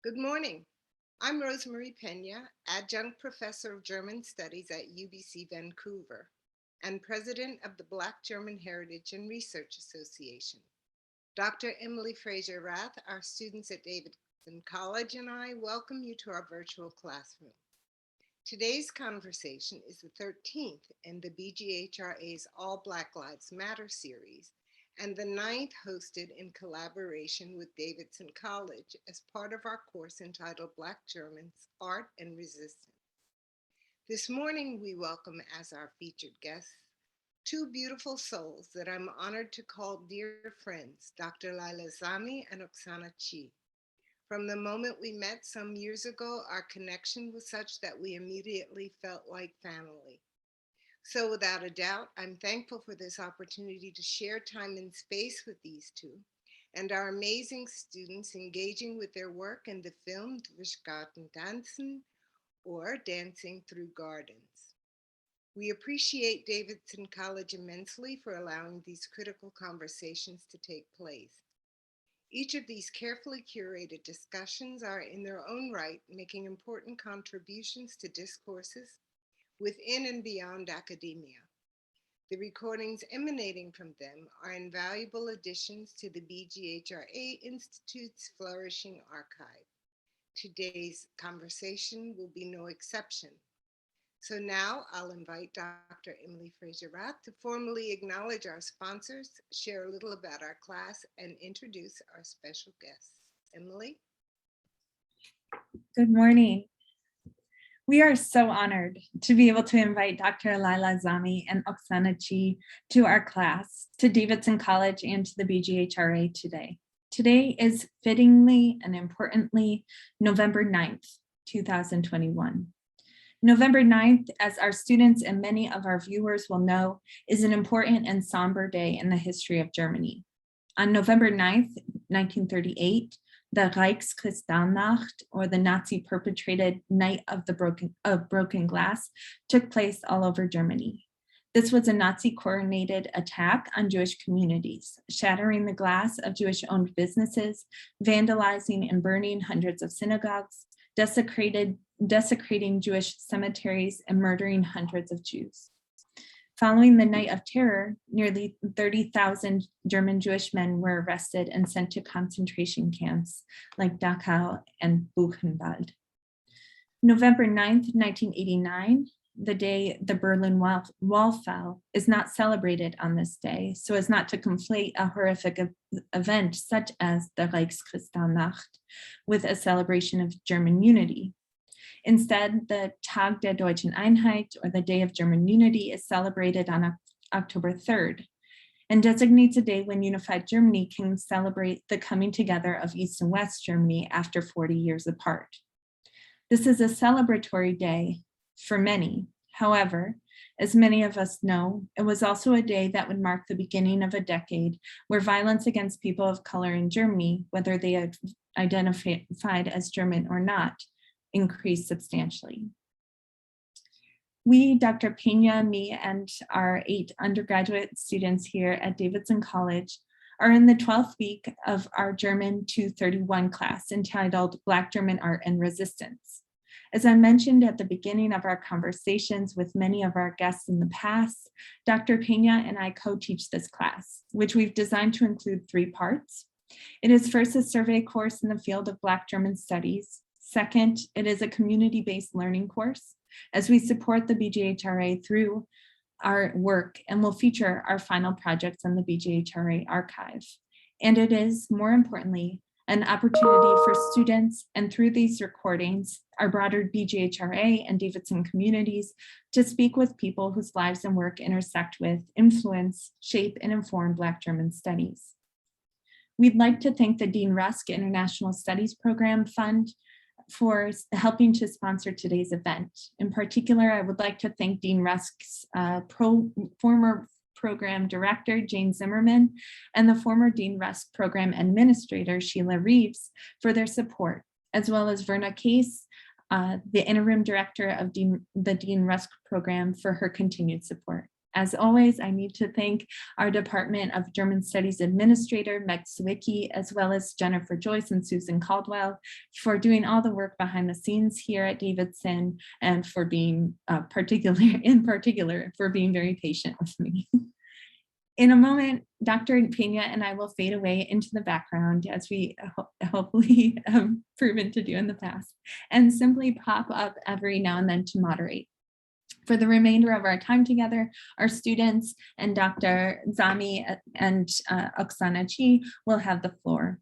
Good morning. I'm Rosemary Pena, Adjunct Professor of German Studies at UBC Vancouver and President of the Black German Heritage and Research Association. Dr. Emily Fraser Rath, our students at Davidson College, and I welcome you to our virtual classroom. Today's conversation is the 13th in the BGHRA's All Black Lives Matter series and the ninth hosted in collaboration with Davidson College as part of our course entitled Black Germans, Art and Resistance. This morning, we welcome as our featured guests two beautiful souls that I'm honored to call dear friends, Dr. Laylas Zami and Oxana Chi. From the moment we met some years ago, our connection was such that we immediately felt like family. So without a doubt, I'm thankful for this opportunity to share time and space with these two and our amazing students engaging with their work in the film Durch, Garten, Tanzen, or Dancing Through Gardens. We appreciate Davidson College immensely for allowing these critical conversations to take place. Each of these carefully curated discussions are in their own right making important contributions to discourses within and beyond academia. The recordings emanating from them are invaluable additions to the BGHRA Institute's flourishing archive. Today's conversation will be no exception. So now I'll invite Dr. Emily Fraser Rath to formally acknowledge our sponsors, share a little about our class, and introduce our special guests. Emily? Good morning. We are so honored to be able to invite Dr. Laylas Zami and Oxana Chi to our class, to Davidson College and to the BGHRA today. Today is fittingly and importantly November 9th, 2021. November 9th, as our students and many of our viewers will know, is an important and somber day in the history of Germany. On November 9th, 1938, the Reichskristallnacht, or the Nazi-perpetrated Night of Broken Glass, took place all over Germany. This was a Nazi-coordinated attack on Jewish communities, shattering the glass of Jewish-owned businesses, vandalizing and burning hundreds of synagogues, desecrating Jewish cemeteries, and murdering hundreds of Jews. Following the Night of Terror, nearly 30,000 German Jewish men were arrested and sent to concentration camps like Dachau and Buchenwald. November 9th, 1989, the day the Berlin Wall fell, is not celebrated on this day so as not to conflate a horrific event such as the Reichskristallnacht with a celebration of German unity. Instead, the Tag der Deutschen Einheit, or the Day of German Unity, is celebrated on October 3rd and designates a day when unified Germany can celebrate the coming together of East and West Germany after 40 years apart. This is a celebratory day for many. However, as many of us know, it was also a day that would mark the beginning of a decade where violence against people of color in Germany, whether they identified as German or not, increased substantially. We, Dr. Pena, me, and our 8 undergraduate students here at Davidson College are in the 12th week of our German 231 class entitled Black German Art and Resistance. As I mentioned at the beginning of our conversations with many of our guests in the past, Dr. Pena and I co-teach this class, which we've designed to include 3 parts. It is first a survey course in the field of Black German studies. Second, it is a community-based learning course as we support the BGHRA through our work and will feature our final projects on the BGHRA archive. And it is, more importantly, an opportunity for students and through these recordings, our broader BGHRA and Davidson communities to speak with people whose lives and work intersect with, influence, shape, and inform Black German studies. We'd like to thank the Dean Rusk International Studies Program Fund for helping to sponsor today's event. In particular, I would like to thank Dean Rusk's former program director, Jane Zimmerman, and the former Dean Rusk program administrator, Sheila Reeves, for their support, as well as Verna Case, the interim director of the Dean Rusk program, for her continued support. As always, I need to thank our Department of German Studies Administrator, Meg Sawicki, as well as Jennifer Joyce and Susan Caldwell for doing all the work behind the scenes here at Davidson and for being in particular, for being very patient with me. In a moment, Dr. Pena and I will fade away into the background as we hopefully have proven to do in the past, and simply pop up every now and then to moderate. For the remainder of our time together, our students and Dr. Zami and Oxana Chi will have the floor.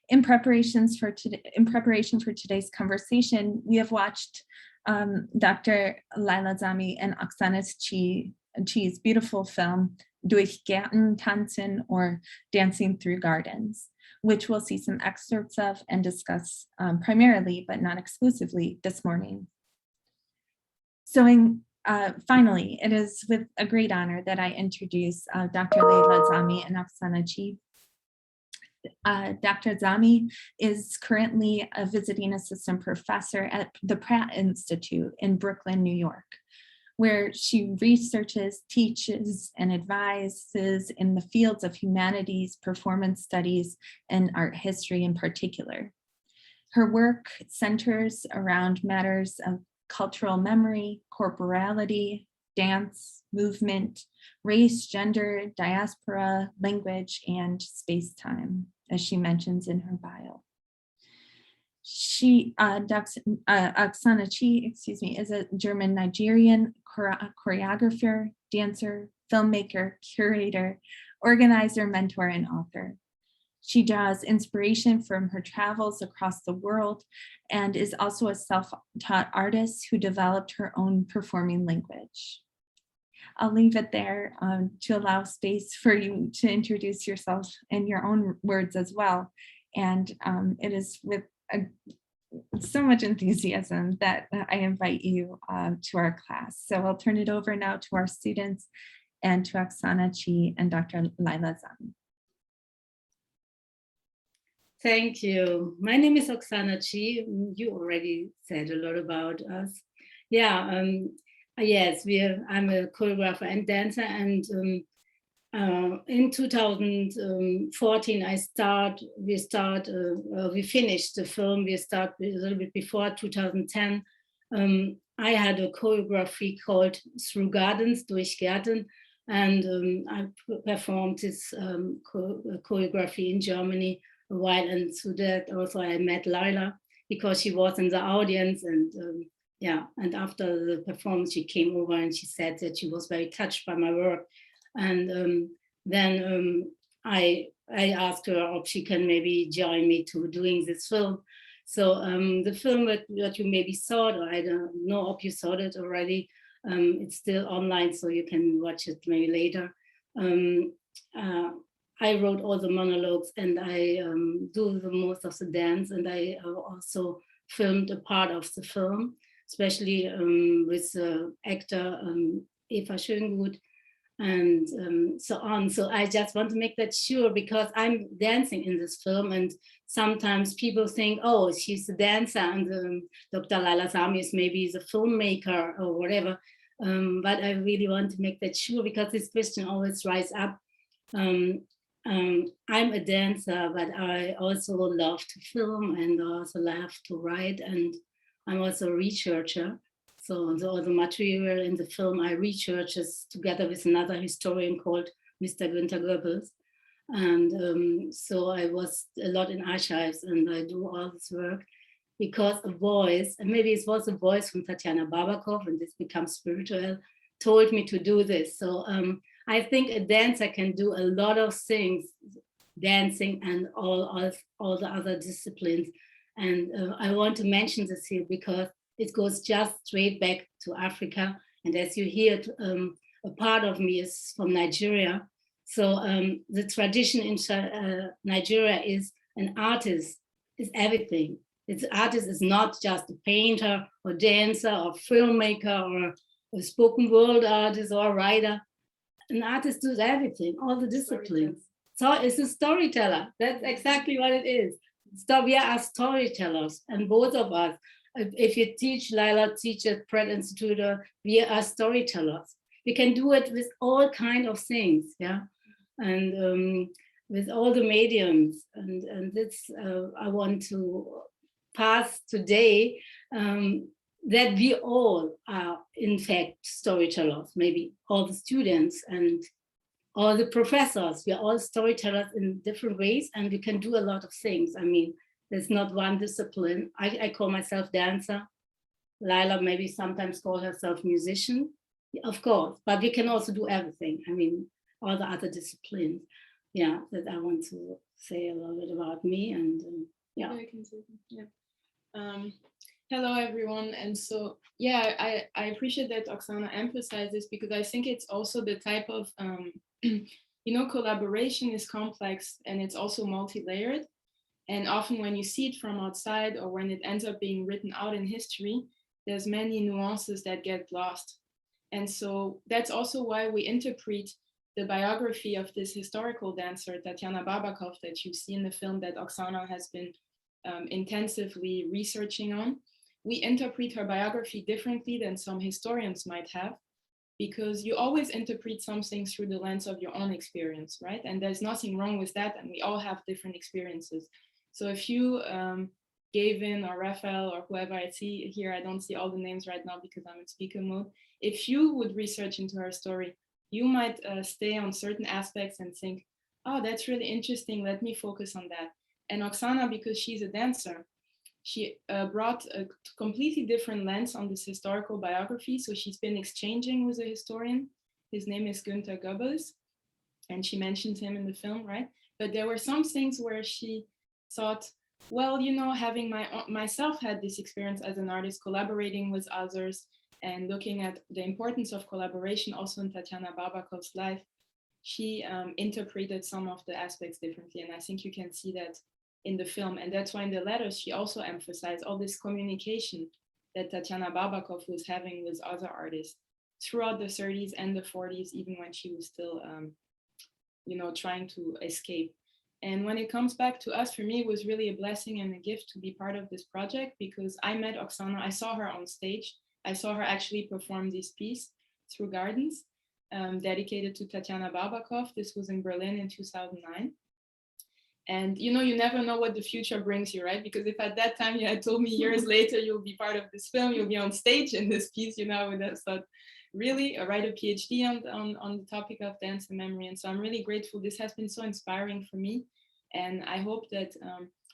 In preparation for today's conversation, we have watched Dr. Layla Zami and Oxana Chi's beautiful film, Durch Garten, Tanzen, or Dancing Through Gardens, which we'll see some excerpts of and discuss primarily, but not exclusively, this morning. So finally, it is with a great honor that I introduce Dr. Layla Zami and Oxana Chi. Dr. Zami is currently a visiting assistant professor at the Pratt Institute in Brooklyn, New York, where she researches, teaches, and advises in the fields of humanities, performance studies, and art history in particular. Her work centers around matters of cultural memory, corporality, dance, movement, race, gender, diaspora, language, and space-time, as she mentions in her bio. Oxana Chi, is a German-Nigerian choreographer, dancer, filmmaker, curator, organizer, mentor, and author. She draws inspiration from her travels across the world and is also a self-taught artist who developed her own performing language. I'll leave it there to allow space for you to introduce yourself in your own words as well. And it is with so much enthusiasm that I invite you to our class. So I'll turn it over now to our students and to Oxana Chi and Dr. Layla Zami. Thank you. My name is Oxana Chi. You already said a lot about us. Yeah, yes, I'm a choreographer and dancer, and in 2014, we finished the film. We started a little bit before 2010. I had a choreography called Through Gardens, Durch Garten, and I performed this choreography in Germany a while, and through that also I met Layla because she was in the audience, and and after the performance she came over and she said that she was very touched by my work, and then I asked her if she can maybe join me to doing this film. So the film that you maybe saw, or I don't know if you saw it already, it's still online, so you can watch it maybe later. I wrote all the monologues, and I do the most of the dance, and I also filmed a part of the film, especially with the actor Eva Schöngut, and so on. So I just want to make that sure, because I'm dancing in this film, and sometimes people think, oh, she's a dancer, and Dr. Layla Zami is maybe the filmmaker or whatever. But I really want to make that sure, because this question always rises up. I'm a dancer, but I also love to film and also love to write, and I'm also a researcher. So all the material in the film I research is together with another historian called Mr. Günther Goebbels. And so I was a lot in archives, and I do all this work because a voice, and maybe it was a voice from Tatiana Babakov, and this becomes spiritual, told me to do this. So I think a dancer can do a lot of things, dancing and all the other disciplines. And I want to mention this here because it goes just straight back to Africa. And as you hear, a part of me is from Nigeria. So the tradition in Nigeria is an artist is everything. An artist is not just a painter or dancer or filmmaker or a spoken word artist or a writer. An artist does everything, all the disciplines. So it's a storyteller. That's exactly what it is. So we are storytellers, and both of us, if you teach, Layla teach at Pratt Institute, we are storytellers. we can do it with all kind of things, yeah, and with all the mediums, and that's I want to pass today, that we all are in fact storytellers, maybe all the students and all the professors. We are all storytellers in different ways, and we can do a lot of things. I mean, there's not one discipline. I call myself dancer. Layla maybe sometimes call herself musician, of course, but we can also do everything. I mean, all the other disciplines. Yeah, that I want to say a little bit about me, and yeah. I can say that. Yeah. Hello, everyone. And so, yeah, I appreciate that Oxana emphasized this, because I think it's also the type of, collaboration is complex and it's also multi-layered. And often when you see it from outside, or when it ends up being written out in history, there's many nuances that get lost. And so that's also why we interpret the biography of this historical dancer, Tatiana Babakov, that you see in the film that Oxana has been intensively researching on. We interpret her biography differently than some historians might have, because you always interpret something through the lens of your own experience, right? And there's nothing wrong with that, and we all have different experiences. So if you, Gavin or Raphael or whoever I see here, I don't see all the names right now because I'm in speaker mode. If you would research into her story, you might stay on certain aspects and think, oh, that's really interesting, let me focus on that. And Oxana, because she's a dancer, she brought a completely different lens on this historical biography. So she's been exchanging with a historian. His name is Günther Goebbels, and she mentions him in the film, right? But there were some things where she thought, well, having myself had this experience as an artist, collaborating with others and looking at the importance of collaboration also in Tatiana Babakov's life, she interpreted some of the aspects differently. And I think you can see that in the film. And that's why in the letters, she also emphasized all this communication that Tatiana Babakov was having with other artists throughout the 30s and the 40s, even when she was still, trying to escape. And when it comes back to us, for me, it was really a blessing and a gift to be part of this project, because I met Oxana, I saw her on stage. I saw her actually perform this piece through Gardens, dedicated to Tatiana Babakov. This was in Berlin in 2009. And you never know what the future brings you, right? Because if at that time you had told me years later you'll be part of this film, you'll be on stage in this piece, I would have thought, really, write a PhD on the topic of dance and memory. And so I'm really grateful. This has been so inspiring for me. And I hope that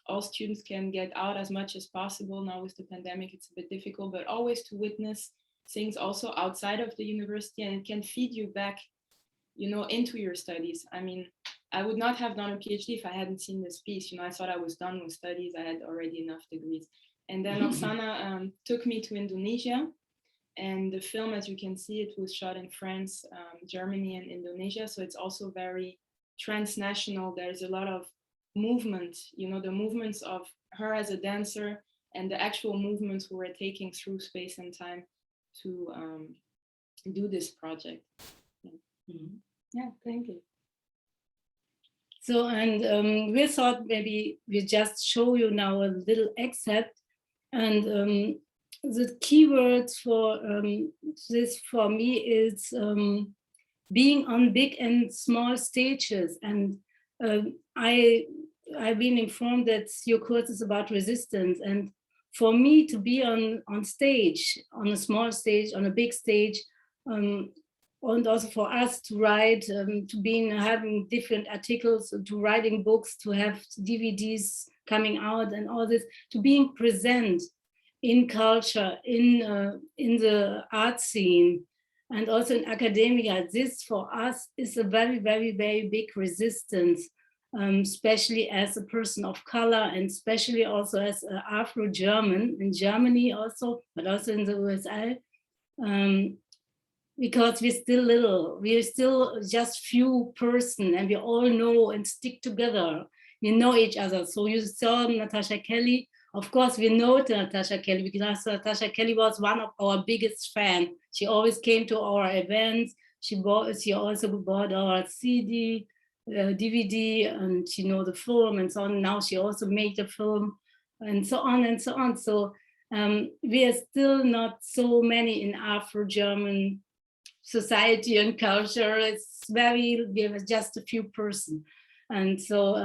all students can get out as much as possible. Now with the pandemic, it's a bit difficult, but always to witness things also outside of the university, and it can feed you back, into your studies. I mean, I would not have done a PhD if I hadn't seen this piece. I thought I was done with studies. I had already enough degrees. And then Oxana took me to Indonesia. And the film, as you can see, it was shot in France, Germany, and Indonesia. So it's also very transnational. There's a lot of movement, the movements of her as a dancer and the actual movements we were taking through space and time to do this project. Yeah, thank you. So, and we thought maybe we just show you now a little excerpt, and the keywords for this for me is being on big and small stages. And I've been informed that your course is about resistance, and for me to be on stage, on a small stage, on a big stage, and also for us to write, to having different articles, to writing books, to have DVDs coming out, and all this, to being present in culture, in the art scene, and also in academia. This for us is a very, very, very big resistance, especially as a person of color, and especially also as an afro-German in Germany also, but also in the USA. Because we're still little, we're still just few person, and we all know and stick together. We know each other. So you saw Natasha Kelly. Of course, we know Natasha Kelly because Natasha Kelly was one of our biggest fans. She always came to our events. She also bought our CD, DVD, and she know the film and so on. Now she also made the film, and so on and so on. So we are still not so many in Afro-German society and culture. It's very, we have just a few person. And so,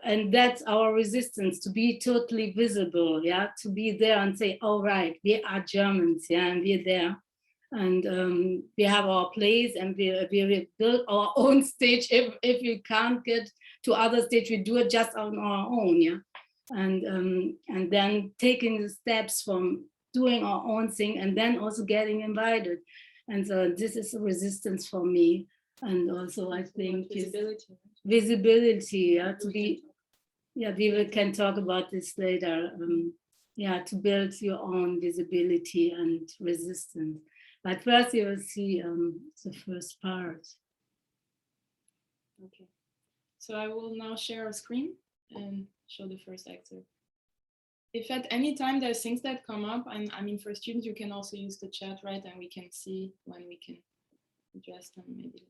and that's our resistance, to be totally visible, yeah, to be there and say, all right, we are Germans, yeah, and we're there. And we have our place, and we build our own stage. If we can't get to other stage, we do it just on our own, yeah. And then taking the steps from doing our own thing, and then also getting invited. And so this is a resistance for me. And also I think visibility, yeah, to be, yeah, we can talk about this later. Yeah, to build your own visibility and resistance. But first you will see the first part. Okay, so I will now share a screen and show the first excerpt. If at any time there's things that come up, and I mean, for students, you can also use the chat, right? And we can see when we can address them maybe.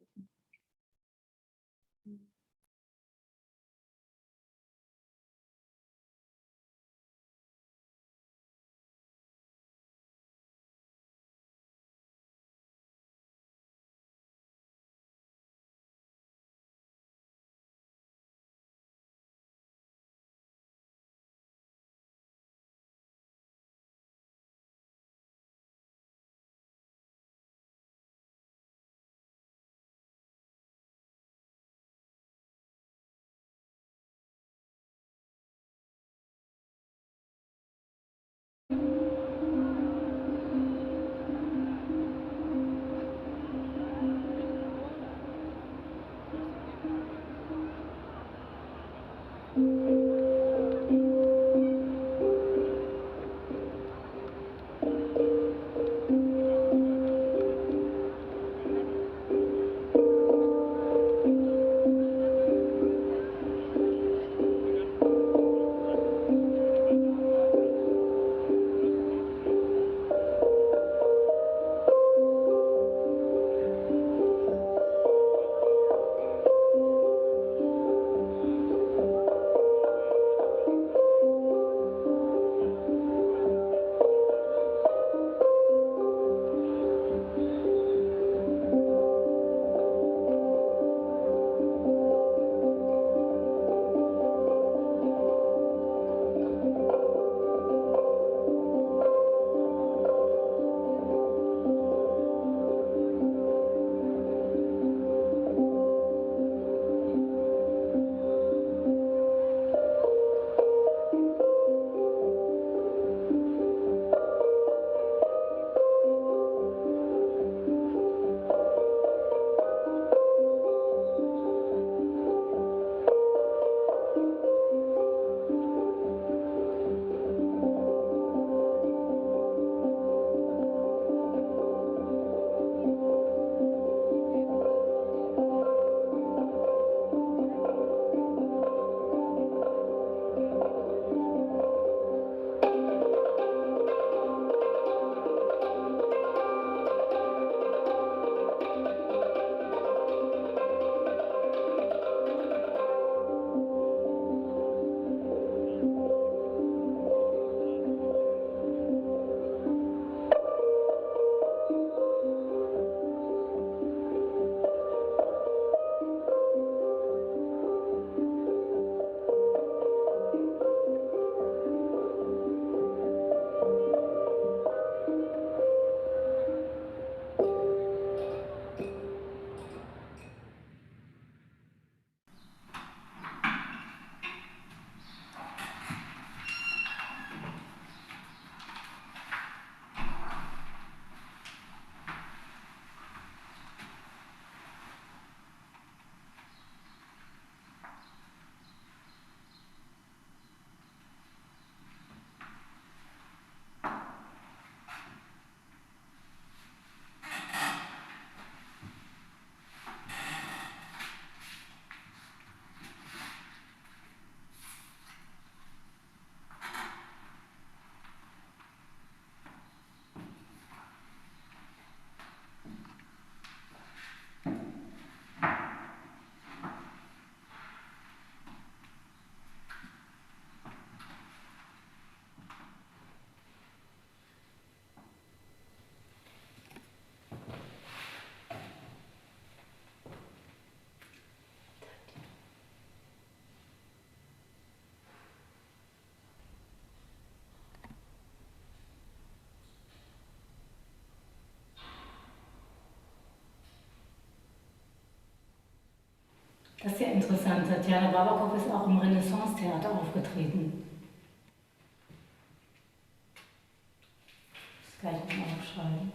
Das ist ja interessant. Tatjana Babakow ist auch im Renaissance-Theater aufgetreten. Das gleich mal aufschreiben.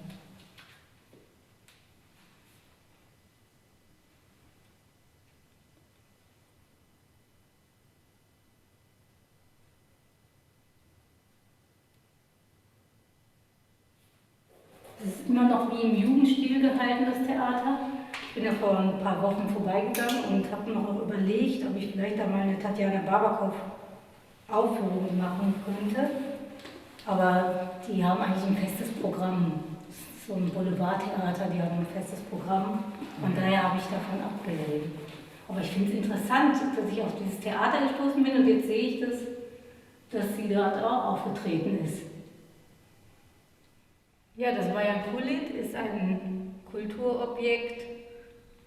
Es ist immer noch wie im Jugendstil gehalten, das Theater. Ich bin ja vor ein paar Wochen vorbeigegangen und habe noch überlegt, ob ich vielleicht da mal eine Tatjana Babakow Aufführung machen könnte. Aber die haben eigentlich ein festes Programm. So ein Boulevardtheater, die haben ein festes Programm. Von daher habe ich davon abgelehnt. Aber ich finde es interessant, dass ich auf dieses Theater gestoßen bin und jetzt sehe ich, dass sie dort auch aufgetreten ist. Ja, das Wayang-Kulit ist ein Kulturobjekt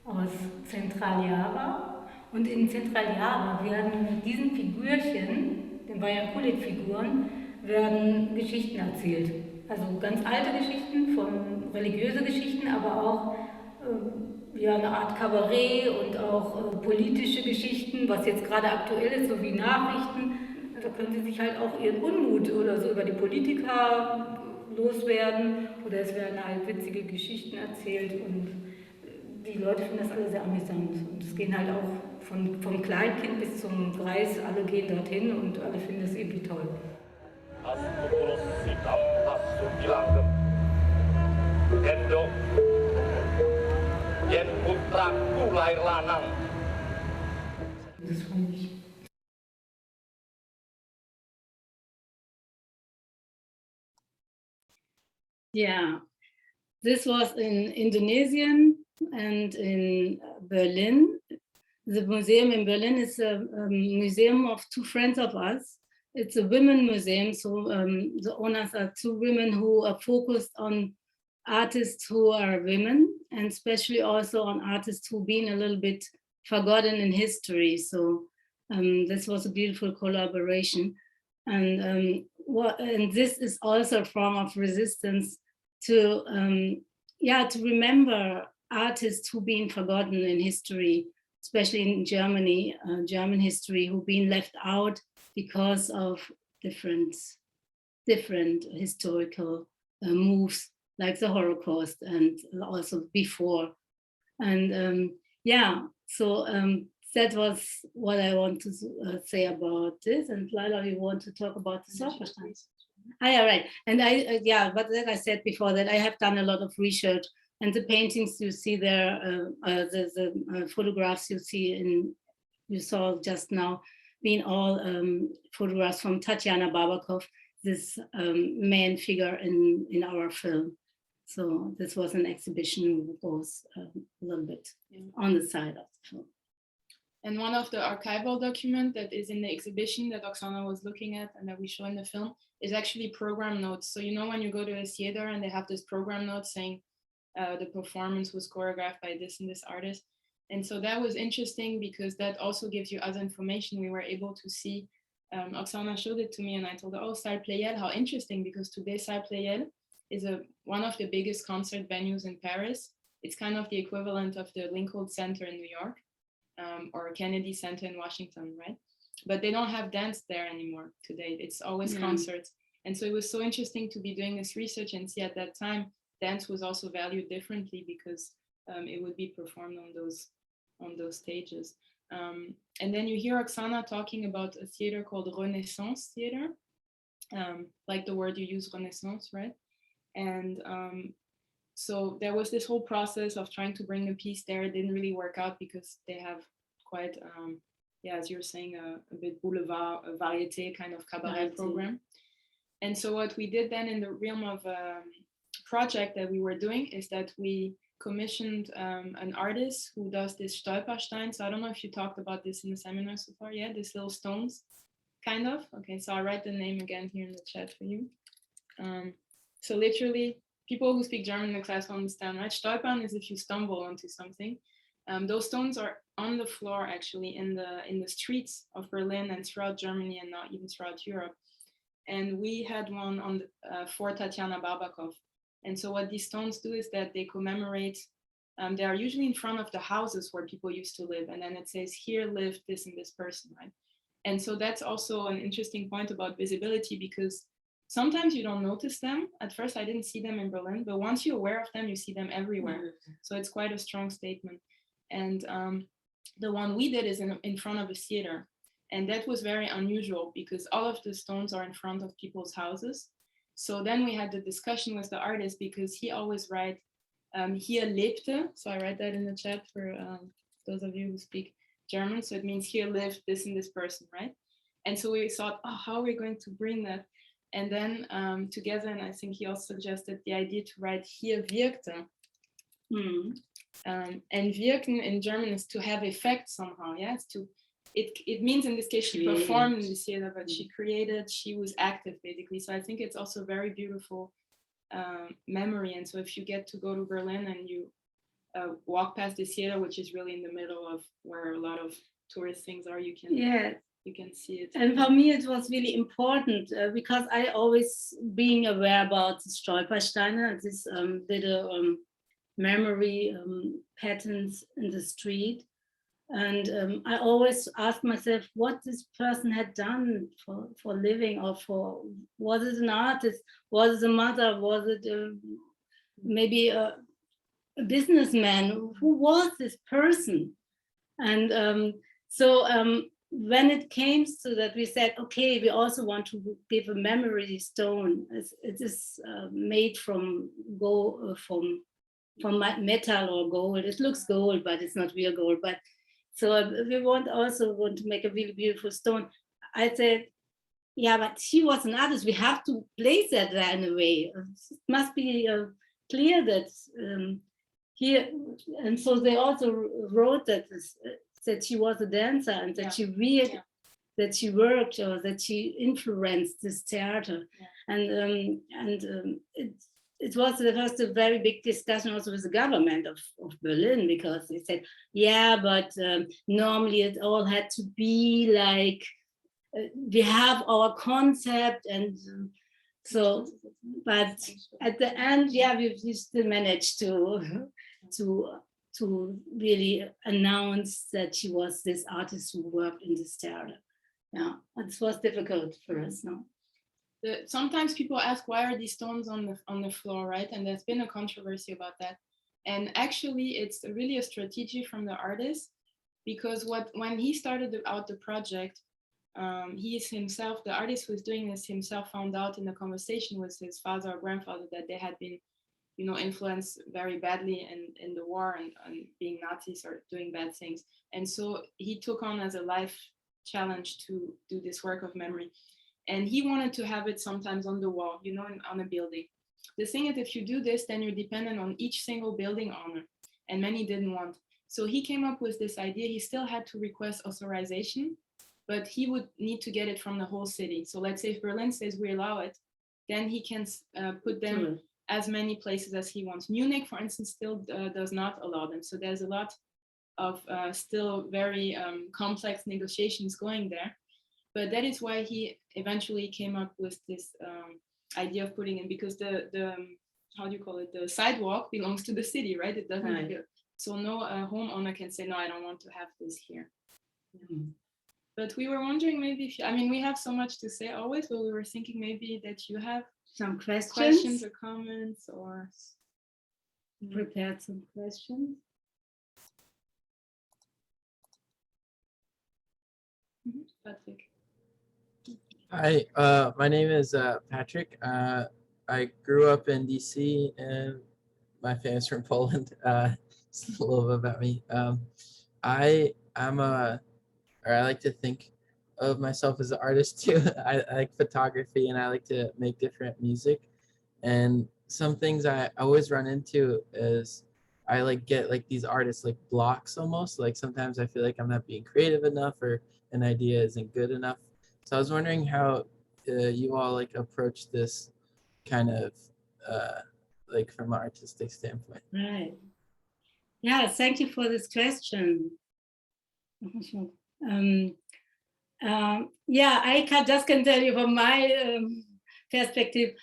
aus Zentraljava. Und in Zentraljava werden mit diesen Figürchen, den Wayang-Kulit-Figuren, werden Geschichten erzählt. Also ganz alte Geschichten, von religiöse Geschichten, aber auch ja, eine Art Kabarett und auch politische Geschichten, was jetzt gerade aktuell ist, so wie Nachrichten. Da können sie sich halt auch ihren Unmut oder so über die Politiker loswerden oder es werden halt witzige Geschichten erzählt und die Leute finden das alle sehr amüsant. Und es gehen halt auch vom Kleinkind bis zum Greis, alle gehen dorthin und alle finden es irgendwie toll. Das fand ich. Yeah, this was in Indonesian and in Berlin. The museum in Berlin is a museum of two friends of us. It's a women museum, so the owners are two women who are focused on artists who are women, and especially also on artists who've been a little bit forgotten in history. So this was a beautiful collaboration. And this is also a form of resistance to remember artists who've been forgotten in history, especially in Germany, German history, who've been left out because of different historical moves, like the Holocaust and also before. And so that was what I want to say about this. And Layla, you want to talk about the Stolperstein? Yeah, right. And but like I said before, that I have done a lot of research, and the paintings you see there, the photographs you saw just now, being all photographs from Tatjana Babakow, this main figure in our film. So this was an exhibition that goes a little bit on the side of the film. And one of the archival documents that is in the exhibition that Oxana was looking at and that we show in the film is actually program notes. So you know when you go to a theater and they have this program note saying the performance was choreographed by this and this artist. And so that was interesting because that also gives you other information. We were able to see, Oxana showed it to me and I told her, oh, Salle Pleyel, how interesting, because today Salle Pleyel is one of the biggest concert venues in Paris. It's kind of the equivalent of the Lincoln Center in New York. Or Kennedy Center in Washington, right? But they don't have dance there anymore today. It's always concerts. And so it was so interesting to be doing this research and see at that time, dance was also valued differently because it would be performed on those stages. And then you hear Oxana talking about a theater called Renaissance Theater, like the word you use, Renaissance, right? And so there was this whole process of trying to bring a piece there. It didn't really work out because they have quite, as you're saying, a bit boulevard, a variété kind of cabaret program. And so what we did then in the realm of project that we were doing is that we commissioned an artist who does this Stolperstein. So I don't know if you talked about this in the seminar so far, yeah, these little stones, kind of. Okay, so I'll write the name again here in the chat for you. So literally, people who speak German in the class will understand, right? Stolpern is if you stumble onto something. Those stones are on the floor, actually, in the streets of Berlin and throughout Germany and now even throughout Europe. And we had one on for Tatjana Babakow. And so what these stones do is that they commemorate they are usually in front of the houses where people used to live. And then it says, here lived this and this person, right? And so that's also an interesting point about visibility, because sometimes you don't notice them. At first, I didn't see them in Berlin, but once you're aware of them, you see them everywhere. So it's quite a strong statement. And the one we did is in front of a theater. And that was very unusual because all of the stones are in front of people's houses. So then we had the discussion with the artist, because he always writes, hier lebte. So I write that in the chat for those of you who speak German. So it means here lived this and this person, right? And so we thought, oh, how are we going to bring that? And then together, and I think he also suggested the idea to write hier wirkte. And wirken in German is to have effect somehow. Yeah, it's to, it means in this case she performed in the theater, but she created, she was active basically. So I think it's also very beautiful memory. And so if you get to go to Berlin and you walk past the theater, which is really in the middle of where a lot of tourist things are, you can you can see it. And for me, it was really important because I always being aware about the Stolpersteine, this little memory patterns in the street. And I always asked myself what this person had done for living, or for, was it an artist? Was it a mother? Was it maybe a businessman? Who was this person? And so when it came to that, we said, okay, we also want to give a memory stone. It is made from metal or gold. It looks gold, but it's not real gold. But so we want to make a really beautiful stone. I said, yeah, but she was an artist. We have to place that there in a way. It must be clear that here, and so they also wrote that she was a dancer, and that she read, that she worked, or that she influenced this theater. It was the first a very big discussion also with the government of Berlin, because they said, yeah, but normally it all had to be like, we have our concept, and so, but at the end, yeah, we still managed to really announce that she was this artist who worked in this theater. Yeah, it was difficult for us, no? Sometimes people ask, why are these stones on the floor, right? And there's been a controversy about that. And actually, it's really a strategy from the artist, because when he started out the project, he is himself, the artist who is doing this himself, found out in a conversation with his father or grandfather that they had been, influenced very badly in the war and being Nazis or doing bad things. And so he took on as a life challenge to do this work of memory. And he wanted to have it sometimes on the wall, on a building. The thing is, if you do this, then you're dependent on each single building owner, and many didn't want. So he came up with this idea. He still had to request authorization, but he would need to get it from the whole city. So let's say if Berlin says we allow it, then he can put them as many places as he wants. Munich, for instance, still does not allow them. So there's a lot of still very complex negotiations going there. But that is why he eventually came up with this idea of putting in, because the how do you call it, the sidewalk belongs to the city, right? It doesn't. Right. So no homeowner can say, no, I don't want to have this here. Mm-hmm. But we were wondering maybe if we have so much to say always, but we were thinking maybe that you have some questions or comments, or prepared some questions. Mm-hmm. Patrick. Hi, my name is Patrick. I grew up in DC, and my family's from Poland. Just a little bit about me. I like to think of myself as an artist too. I like photography, and I like to make different music. And some things I always run into is I get these artists blocks almost. Sometimes I feel like I'm not being creative enough, or an idea isn't good enough. So I was wondering how you all approach this kind of from an artistic standpoint. Right. Yeah, thank you for this question. Yeah, I just can tell you from my perspective.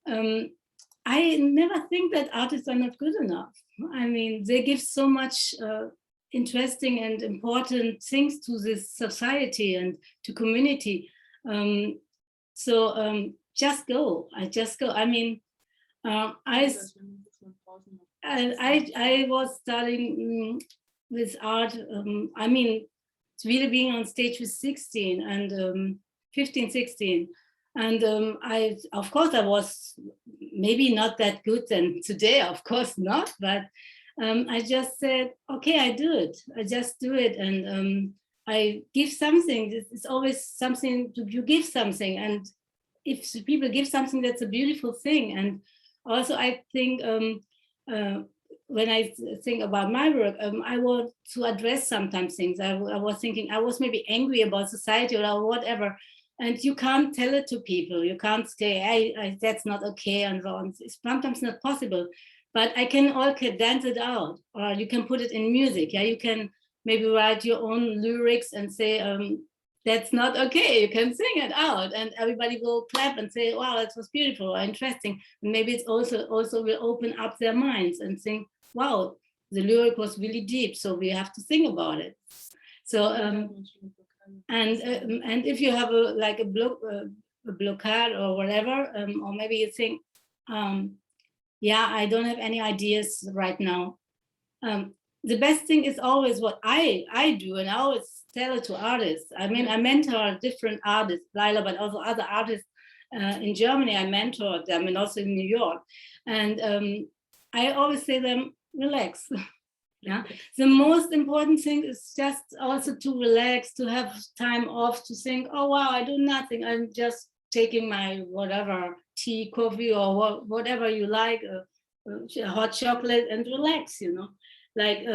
I think, and I think it's important to understand that the artist, the creative process, is not only about the art, but also about the emotion. So, and I think this is very important. So, I think just can tell you from my perspective. I never think that artists are not good enough. I mean, they give so much interesting and important things to this society and to community. So just go. I just go. I mean, I was studying with art. I mean, it's really being on stage with 16 and 15, 16. And of course, I was maybe not that good then today, of course not, but I just said, okay, I do it. I just do it. And I give something. It's always something, you give something. And if people give something, that's a beautiful thing. And also, I think when I think about my work, I want to address sometimes things. I was thinking, I was maybe angry about society or whatever. And you can't tell it to people. You can't say, hey, that's not okay and so on. It's sometimes not possible. But I can dance it out, or you can put it in music. Yeah, you can maybe write your own lyrics and say, that's not okay. You can sing it out, and everybody will clap and say, wow, that was beautiful or interesting. And maybe it's also will open up their minds and think, wow, the lyric was really deep, so we have to think about it. So and if you have a blockade or whatever, or maybe you think, yeah, I don't have any ideas right now. The best thing is always what I do, and I always tell it to artists. I mean, I mentor different artists, Layla, but also other artists in Germany. I mentored them, and also in New York. And I always say them, relax. Yeah, the most important thing is just also to relax, to have time off, to think, oh wow, I do nothing. I'm just taking my whatever tea, coffee, or whatever you like, hot chocolate, and relax. You know, like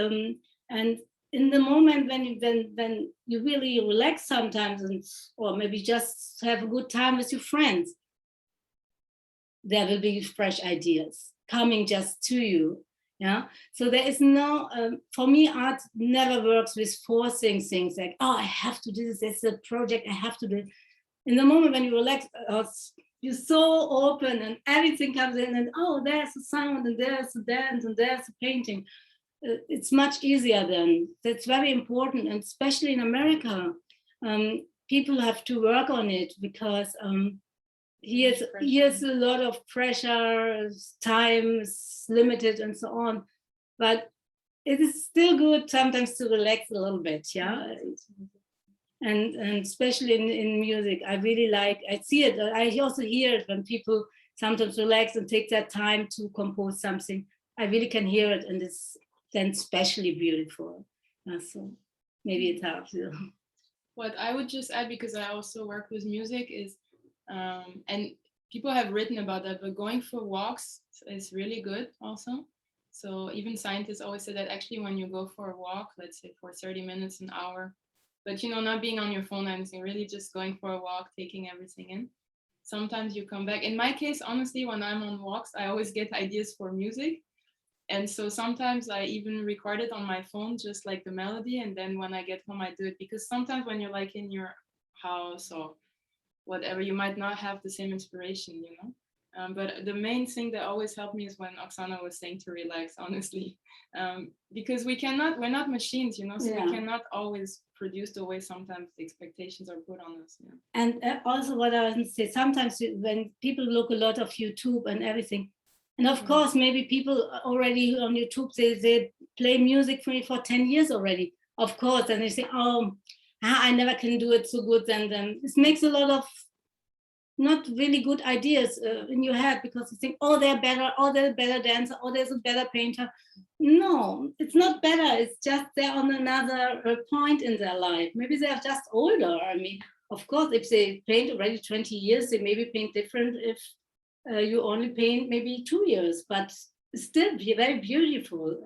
and in the moment when you really relax sometimes, or maybe just have a good time with your friends, there will be fresh ideas coming just to you. Yeah, so there is no, for me, art never works with forcing things like, oh, I have to do this, it's a project, I have to do it. In the moment when you relax, you're so open and everything comes in, and oh, there's a sound, and there's a dance, and there's a painting. It's much easier then. That's very important, and especially in America, people have to work on it because here's a lot of pressure, time is limited and so on, but it is still good sometimes to relax a little bit. Yeah, and especially in music, I really like, I see it, I also hear it when people sometimes relax and take that time to compose something. I really can hear it, and it's then especially beautiful. So maybe it helps you. What I would just add, because I also work with music, is and people have written about that, but going for walks is really good also. So even scientists always say that actually when you go for a walk, let's say for 30 minutes, an hour, but not being on your phone or anything, really just going for a walk, taking everything in. Sometimes you come back. In my case, honestly, when I'm on walks, I always get ideas for music. And so sometimes I even record it on my phone, just like the melody. And then when I get home, I do it, because sometimes when you're like in your house or whatever, you might not have the same inspiration, but the main thing that always helped me is when Oxana was saying to relax, honestly, because we're not machines, so we cannot always produce the way sometimes the expectations are put on us. And also what I would say, sometimes when people look a lot of YouTube and everything, and of course, maybe people already on YouTube, they play music for 10 years already, of course, and they say, oh, I never can do it so good. And then this makes a lot of not really good ideas in your head, because you think, oh, they're better, oh, they're a better dancer, oh, there's a better painter. No, it's not better. It's just they're on another point in their life. Maybe they're just older. I mean, of course, if they paint already 20 years, they maybe paint different if you only paint maybe 2 years, but still be very beautiful.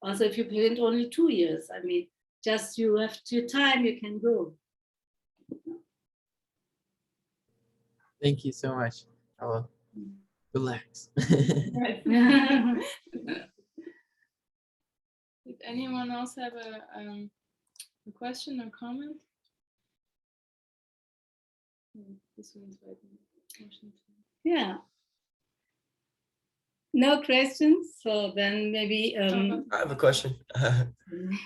Also, if you paint only 2 years, I mean, just you have your time, you can go. Thank you so much. I will relax. Did anyone else have a question or comment? This one's right. Yeah. No questions. So then maybe I have a question.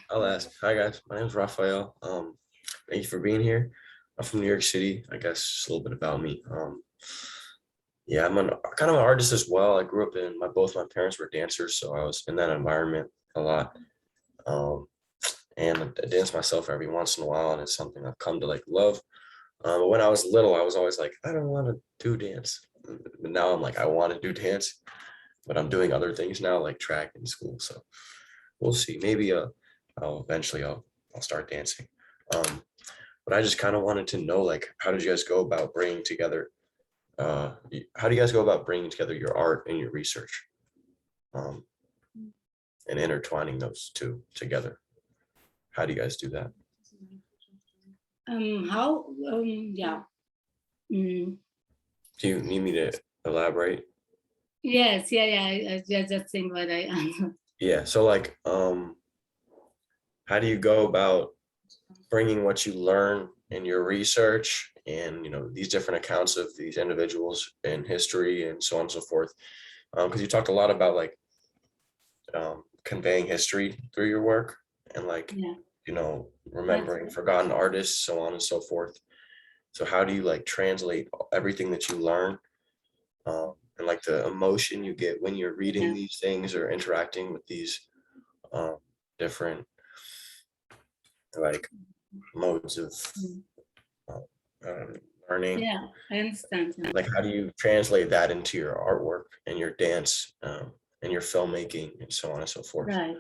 I'll ask. Hi guys, my name is Raphael. Thank you for being here. I'm from New York City. I guess just a little bit about me. Yeah, I'm kind of an artist as well. I grew up in both my parents were dancers, so I was in that environment a lot. Um, and I dance myself every once in a while, and it's something I've come to like love. But when I was little, I was always like, I don't want to do dance. But now I'm like, I want to do dance, but I'm doing other things now, like track in school. So we'll see. Maybe I'll start dancing. But I just kind of wanted to know, like, how did you guys go about bringing together? How do you guys go about bringing together your art and your research, and intertwining those two together? How do you guys do that? how yeah. Mm. Do you need me to elaborate? Yes, yeah. I just think what I Yeah. So like, how do you go about bringing what you learn in your research and, you know, these different accounts of these individuals in history and so on and so forth? Because you talked a lot about like conveying history through your work and like, yeah. you know, remembering forgotten artists, so on and so forth. So how do you like translate everything that you learn, and like the emotion you get when you're reading Yeah. these things or interacting with these different like modes of learning? Yeah, I understand. Yeah. Like how do you translate that into your artwork and your dance, and your filmmaking and so on and so forth? Right.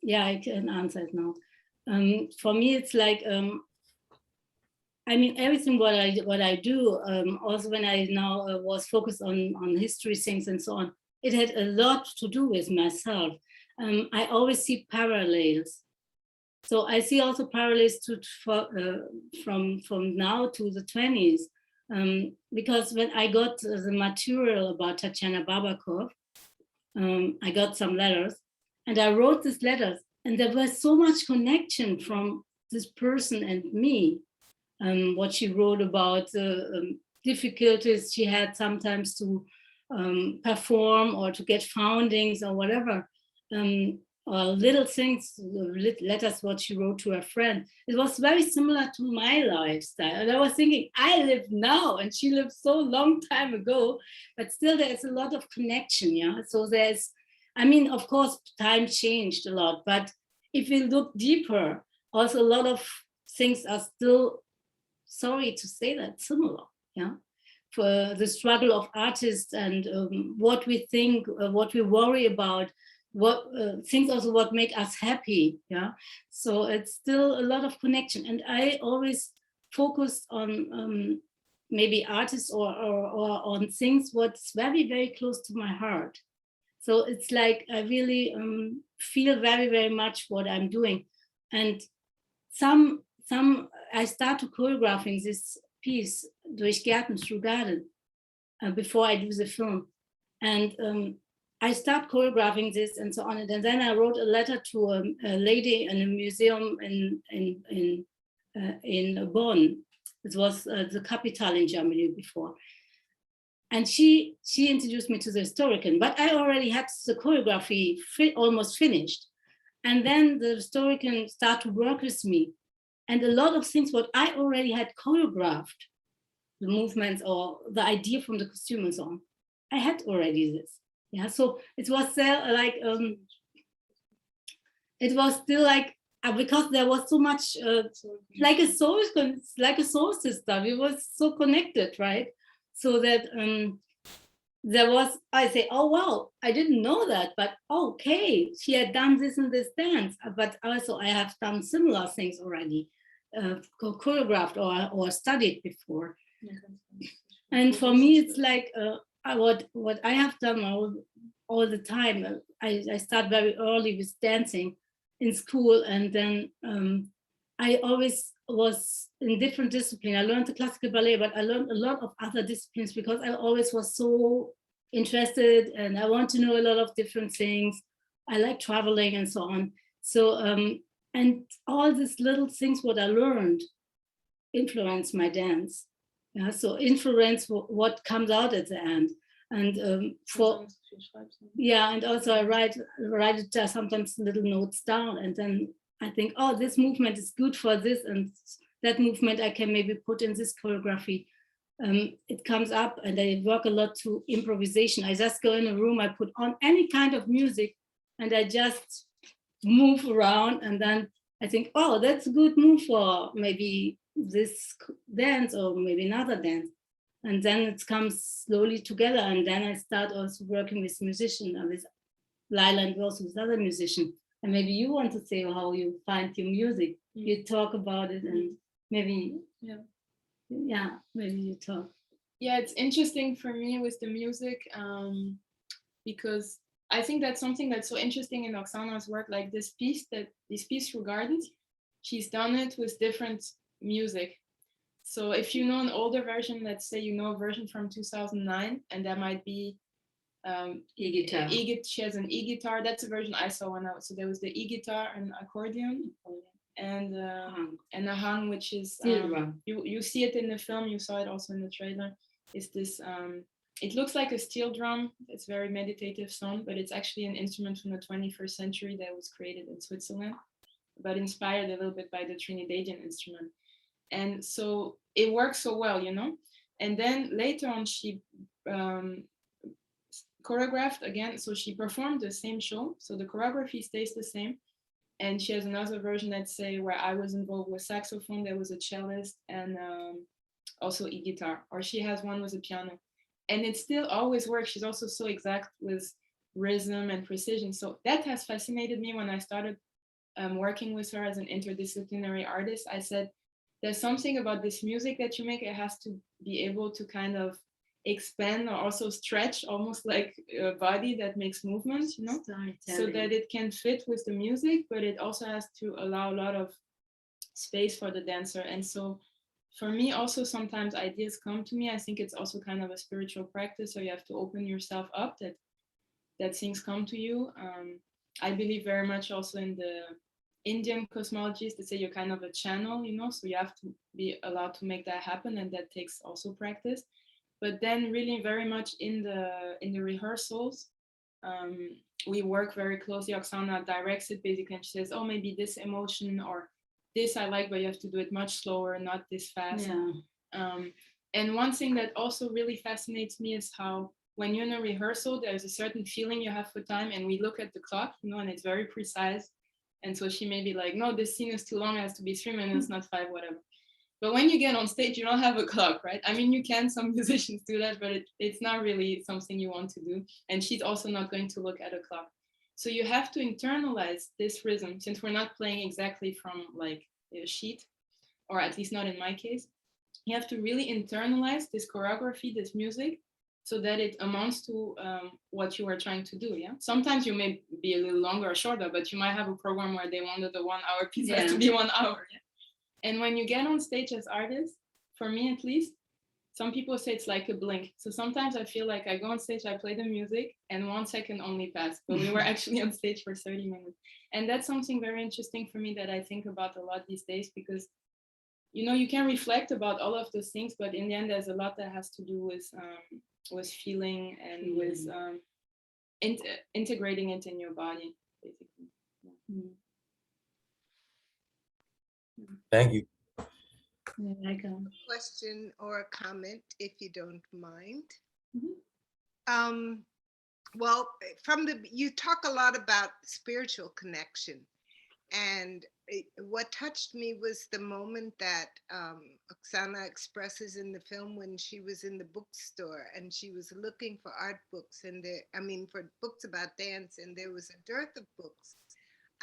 Yeah, I can answer it now. For me, it's like I mean, everything what I do. Also, when I now was focused on history things and so on, it had a lot to do with myself. I always see parallels. So I see also parallels from now to the 20s, because when I got the material about Tatiana Babakov, I got some letters, and I wrote these letters, and there was so much connection from this person and me. What she wrote about the difficulties she had sometimes to perform or to get foundings or whatever. Little things, letters what she wrote to her friend. It was very similar to my lifestyle. And I was thinking, I live now and she lived so long time ago, but still there's a lot of connection, yeah? So there's, I mean, of course, time changed a lot, but if we look deeper, also a lot of things are still, sorry to say that, similar, yeah? For the struggle of artists and what we think, what we worry about, what things also what make us happy, yeah. So it's still a lot of connection, and I always focused on maybe artists or on things what's very, very close to my heart. So it's like I really feel very, very much what I'm doing, and some I started choreographing this piece Durch Garten through Garten before I do the film, and I start choreographing this and so on. And then I wrote a letter to a lady in a museum in Bonn. It was the capital in Germany before. And she introduced me to the historian, but I already had the choreography almost finished. And then the historian started to work with me. And a lot of things what I already had choreographed, the movements or the idea from the costume and so on, I had already this. Yeah, so it was like it was still like because there was so much like a soul system. It was so connected, right? So that there was, I say, oh wow, I didn't know that, but okay, she had done this and this dance, but also I have done similar things already, choreographed or studied before. And for me, it's like what I have done all the time. I start very early with dancing in school, and then I always was in different disciplines. I learned the classical ballet, but I learned a lot of other disciplines because I always was so interested and I want to know a lot of different things. I like traveling and so on. So and all these little things what I learned influenced my dance. Yeah, so influence what comes out at the end. And yeah, and also I write it just sometimes little notes down, and then I think, oh, this movement is good for this, and that movement I can maybe put in this choreography. It comes up, and I work a lot to improvisation. I just go in a room, I put on any kind of music, and I just move around, and then I think, oh, that's a good move for maybe this dance or maybe another dance. And then it comes slowly together. And then I start also working with musicians, with Layla and also with other musicians. And maybe you want to say how you find your music. You talk about it, and maybe, maybe you talk. Yeah, it's interesting for me with the music because I think that's something that's so interesting in Oxana's work, like this piece through Gardens, she's done it with different music. So if you know an older version, let's say you know a version from 2009, and that might be e-guitar. She has an e-guitar. That's a version I saw when I was, so there was the e-guitar and accordion, and a hung, which is you see it in the film. You saw it also in the trailer. It's this. It looks like a steel drum. It's very meditative sound, but it's actually an instrument from the 21st century that was created in Switzerland, but inspired a little bit by the Trinidadian instrument. And so it works so well, you know. And then later on, she choreographed again. So she performed the same show. So the choreography stays the same. And she has another version, let's say, where I was involved with saxophone. There was a cellist and also e-guitar. Or she has one with a piano. And it still always works. She's also so exact with rhythm and precision. So that has fascinated me when I started working with her as an interdisciplinary artist. I said, there's something about this music that you make, it has to be able to kind of expand or also stretch, almost like a body that makes movement, you know, so that it can fit with the music, but it also has to allow a lot of space for the dancer. And so for me also, sometimes ideas come to me. I think it's also kind of a spiritual practice, so you have to open yourself up that things come to you. I believe very much also in the Indian cosmologies that say you're kind of a channel, you know, so you have to be allowed to make that happen, and that takes also practice. But then really very much in the rehearsals, we work very closely. Oxana directs it basically, and she says, oh, maybe this emotion or this I like, but you have to do it much slower, not this fast. Yeah. And one thing that also really fascinates me is how when you're in a rehearsal, there's a certain feeling you have for time, and we look at the clock, you know, and it's very precise. And so she may be like, no, this scene is too long, it has to be 3 minutes, not 5, whatever. But when you get on stage, you don't have a clock, right? I mean, you can, some musicians do that, but it's not really something you want to do. And she's also not going to look at a clock. So you have to internalize this rhythm, since we're not playing exactly from like a sheet, or at least not in my case. You have to really internalize this choreography, this music, so that it amounts to what you are trying to do, yeah? Sometimes you may be a little longer or shorter, but you might have a program where they wanted the 1 hour piece has to be 1 hour, yeah? And when you get on stage as artists, for me at least, some people say it's like a blink. So sometimes I feel like I go on stage, I play the music, and 1 second only passed, but we were actually on stage for 30 minutes. And that's something very interesting for me that I think about a lot these days, because you know, you can reflect about all of those things, but in the end, there's a lot that has to do with feeling and with integrating it in your body, basically. Yeah. Thank you. Like a Question or a comment, if you don't mind. Mm-hmm. Well, you talk a lot about spiritual connection, and what touched me was the moment that Oxana expresses in the film when she was in the bookstore and she was looking for art books for books about dance, and there was a dearth of books.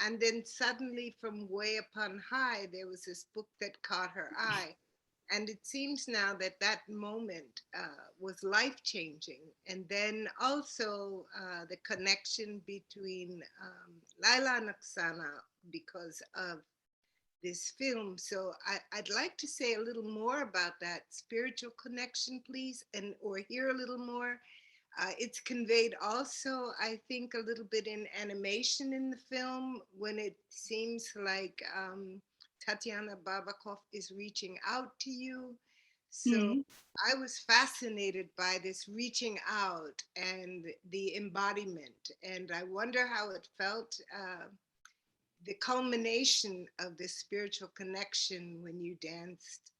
And then suddenly from way up on high, there was this book that caught her eye. And it seems now that that moment was life-changing. And then also the connection between Layla and Oxana because of this film. So I'd like to say a little more about that spiritual connection, please, or hear a little more. It's conveyed also, I think, a little bit in animation in the film when it seems like Tatiana Babakov is reaching out to you. So I was fascinated by this reaching out and the embodiment. And I wonder how it felt, the culmination of this spiritual connection when you danced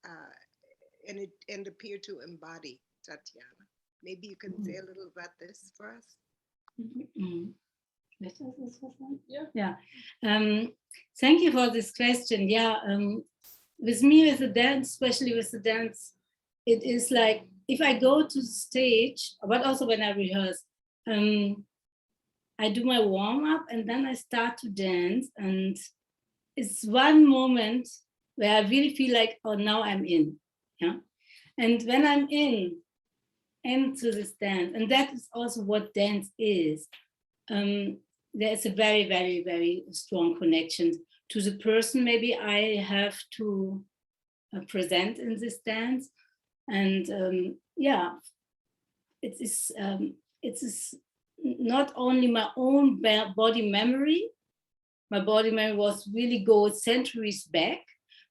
and appeared to embody Tatiana. Maybe you can say a little about this for us. Yeah. Thank you for this question. Yeah. With me, with the dance, especially with the dance, it is like if I go to the stage, but also when I rehearse, I do my warm up and then I start to dance. And it's one moment where I really feel like, oh, now I'm in. Yeah. And when I'm into this dance, and that is also what dance is, there's a very, very, very strong connection to the person maybe I have to present in this dance. And yeah, it is not only my own body memory. My body memory was really goes centuries back,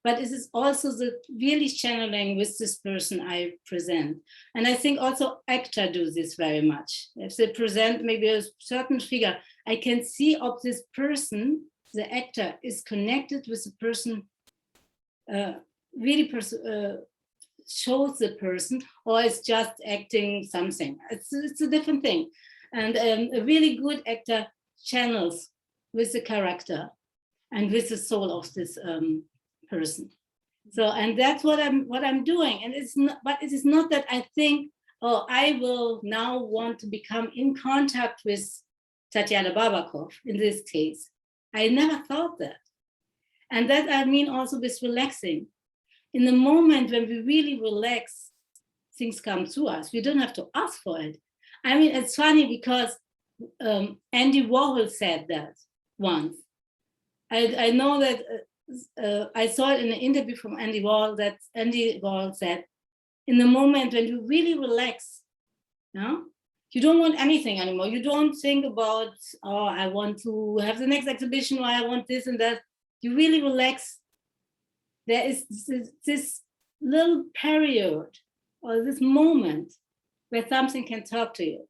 but it is also the really channeling with this person I present. And I think also actors do this very much. If they present maybe a certain figure, I can see of this person, the actor is connected with the person, shows the person, or is just acting something. It's a different thing. And a really good actor channels with the character and with the soul of this person. So, and that's what I'm doing. And it's not, but it is not that I think, oh, I will now want to become in contact with Tatiana Babakov in this case. I never thought that. And that I mean also with relaxing. In the moment when we really relax, things come to us. We don't have to ask for it. I mean, it's funny because Andy Warhol said that once. I know that I saw it in an interview from Andy Warhol that Andy Warhol said, in the moment when you really relax, you don't want anything anymore. You don't think about, oh, I want to have the next exhibition, or I want this and that. You really relax. There is this little period or this moment where something can talk to you.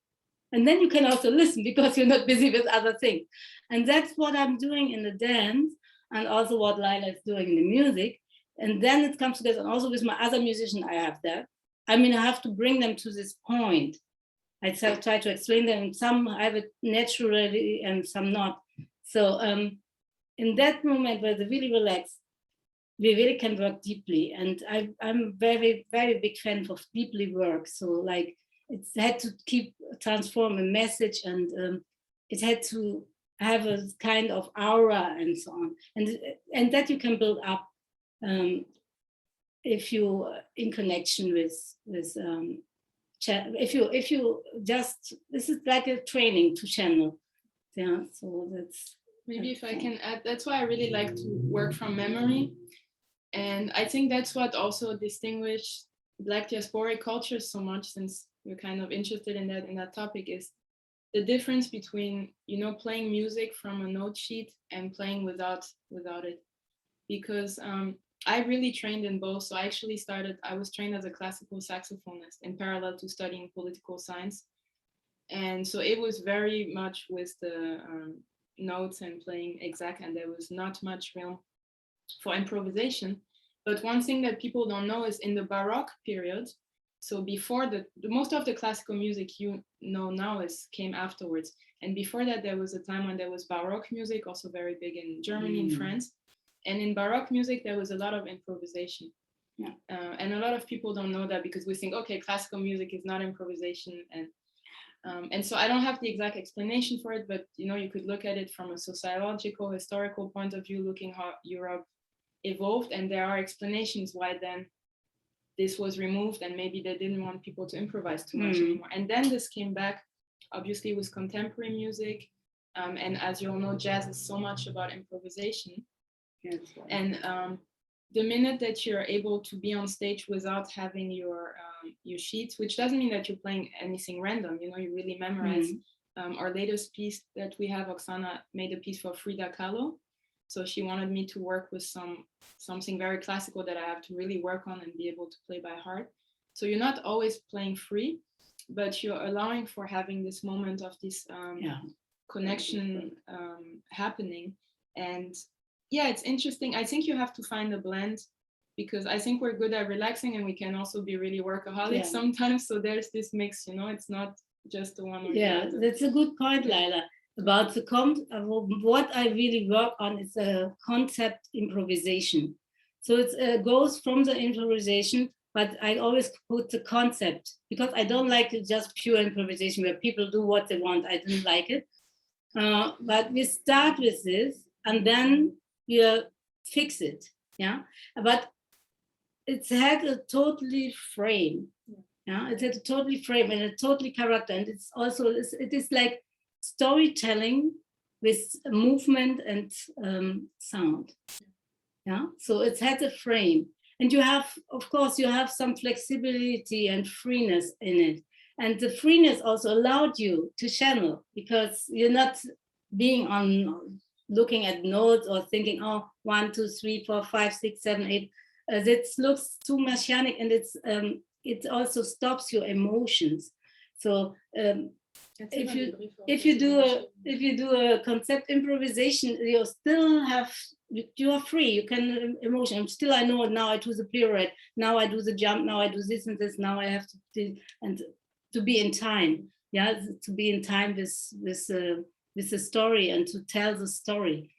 And then you can also listen because you're not busy with other things. And that's what I'm doing in the dance, and also what Layla is doing in the music. And then it comes together. And also with my other musician, I have that. I mean, I have to bring them to this point. I try to explain them. Some I have it naturally and some not. So in that moment where they really relax, we really can work deeply. And I'm very, very big fan of deeply work. So like, it had to transform a message, and it had to have a kind of aura and so on. And that you can build up if you in connection with if you just, this is like a training to channel. Yeah, so that's maybe if I can add, that's why I really like to work from memory. And I think that's what also distinguishes Black diasporic cultures so much, since we're kind of interested in that topic, is the difference between, playing music from a note sheet and playing without it. Because I really trained in both. So I was trained as a classical saxophonist in parallel to studying political science. And so it was very much with the notes and playing exact, and there was not much room for improvisation. But one thing that people don't know is in the Baroque period, so before the most of the classical music now came afterwards. And before that, there was a time when there was Baroque music, also very big in Germany and France. And in Baroque music, there was a lot of improvisation. Yeah. And a lot of people don't know that, because we think, okay, classical music is not improvisation. And so I don't have the exact explanation for it, but you could look at it from a sociological, historical point of view, looking how Europe evolved, and there are explanations why then this was removed, and maybe they didn't want people to improvise too much anymore. And then this came back, obviously, with contemporary music, and as you all know, jazz is so much about improvisation. Yes. And the minute that you're able to be on stage without having your sheets, which doesn't mean that you're playing anything random, you really memorize. Our latest piece that we have, Oxana made a piece for Frida Kahlo. So she wanted me to work with something very classical that I have to really work on and be able to play by heart. So you're not always playing free, but you're allowing for having this moment of this connection happening. And yeah, it's interesting. I think you have to find a blend, because I think we're good at relaxing and we can also be really workaholic sometimes. So there's this mix, it's not just the one or the other. That's a good point, Layla. About what I really work on is a concept improvisation. So it goes from the improvisation, but I always put the concept, because I don't like just pure improvisation where people do what they want. I didn't like it. But we start with this and then we fix it. Yeah. But it's had a totally frame. Yeah. It had a totally frame and a totally character. And it's also, it is like storytelling with movement and sound. Yeah. So it had a frame. And you have, of course, you have some flexibility and freeness in it. And the freeness also allowed you to channel, because you're not being on looking at notes or thinking, oh, 1, 2, 3, 4, 5, 6, 7, 8. That looks too mechanic, and it also stops your emotions. So if you do a concept improvisation, you still have, you are free. You can emotion. Still, I know now I do the pirouette. Now I do the jump. Now I do this and this. Now I have to do, and to be in time. Yeah, to be in time with the story and to tell the story.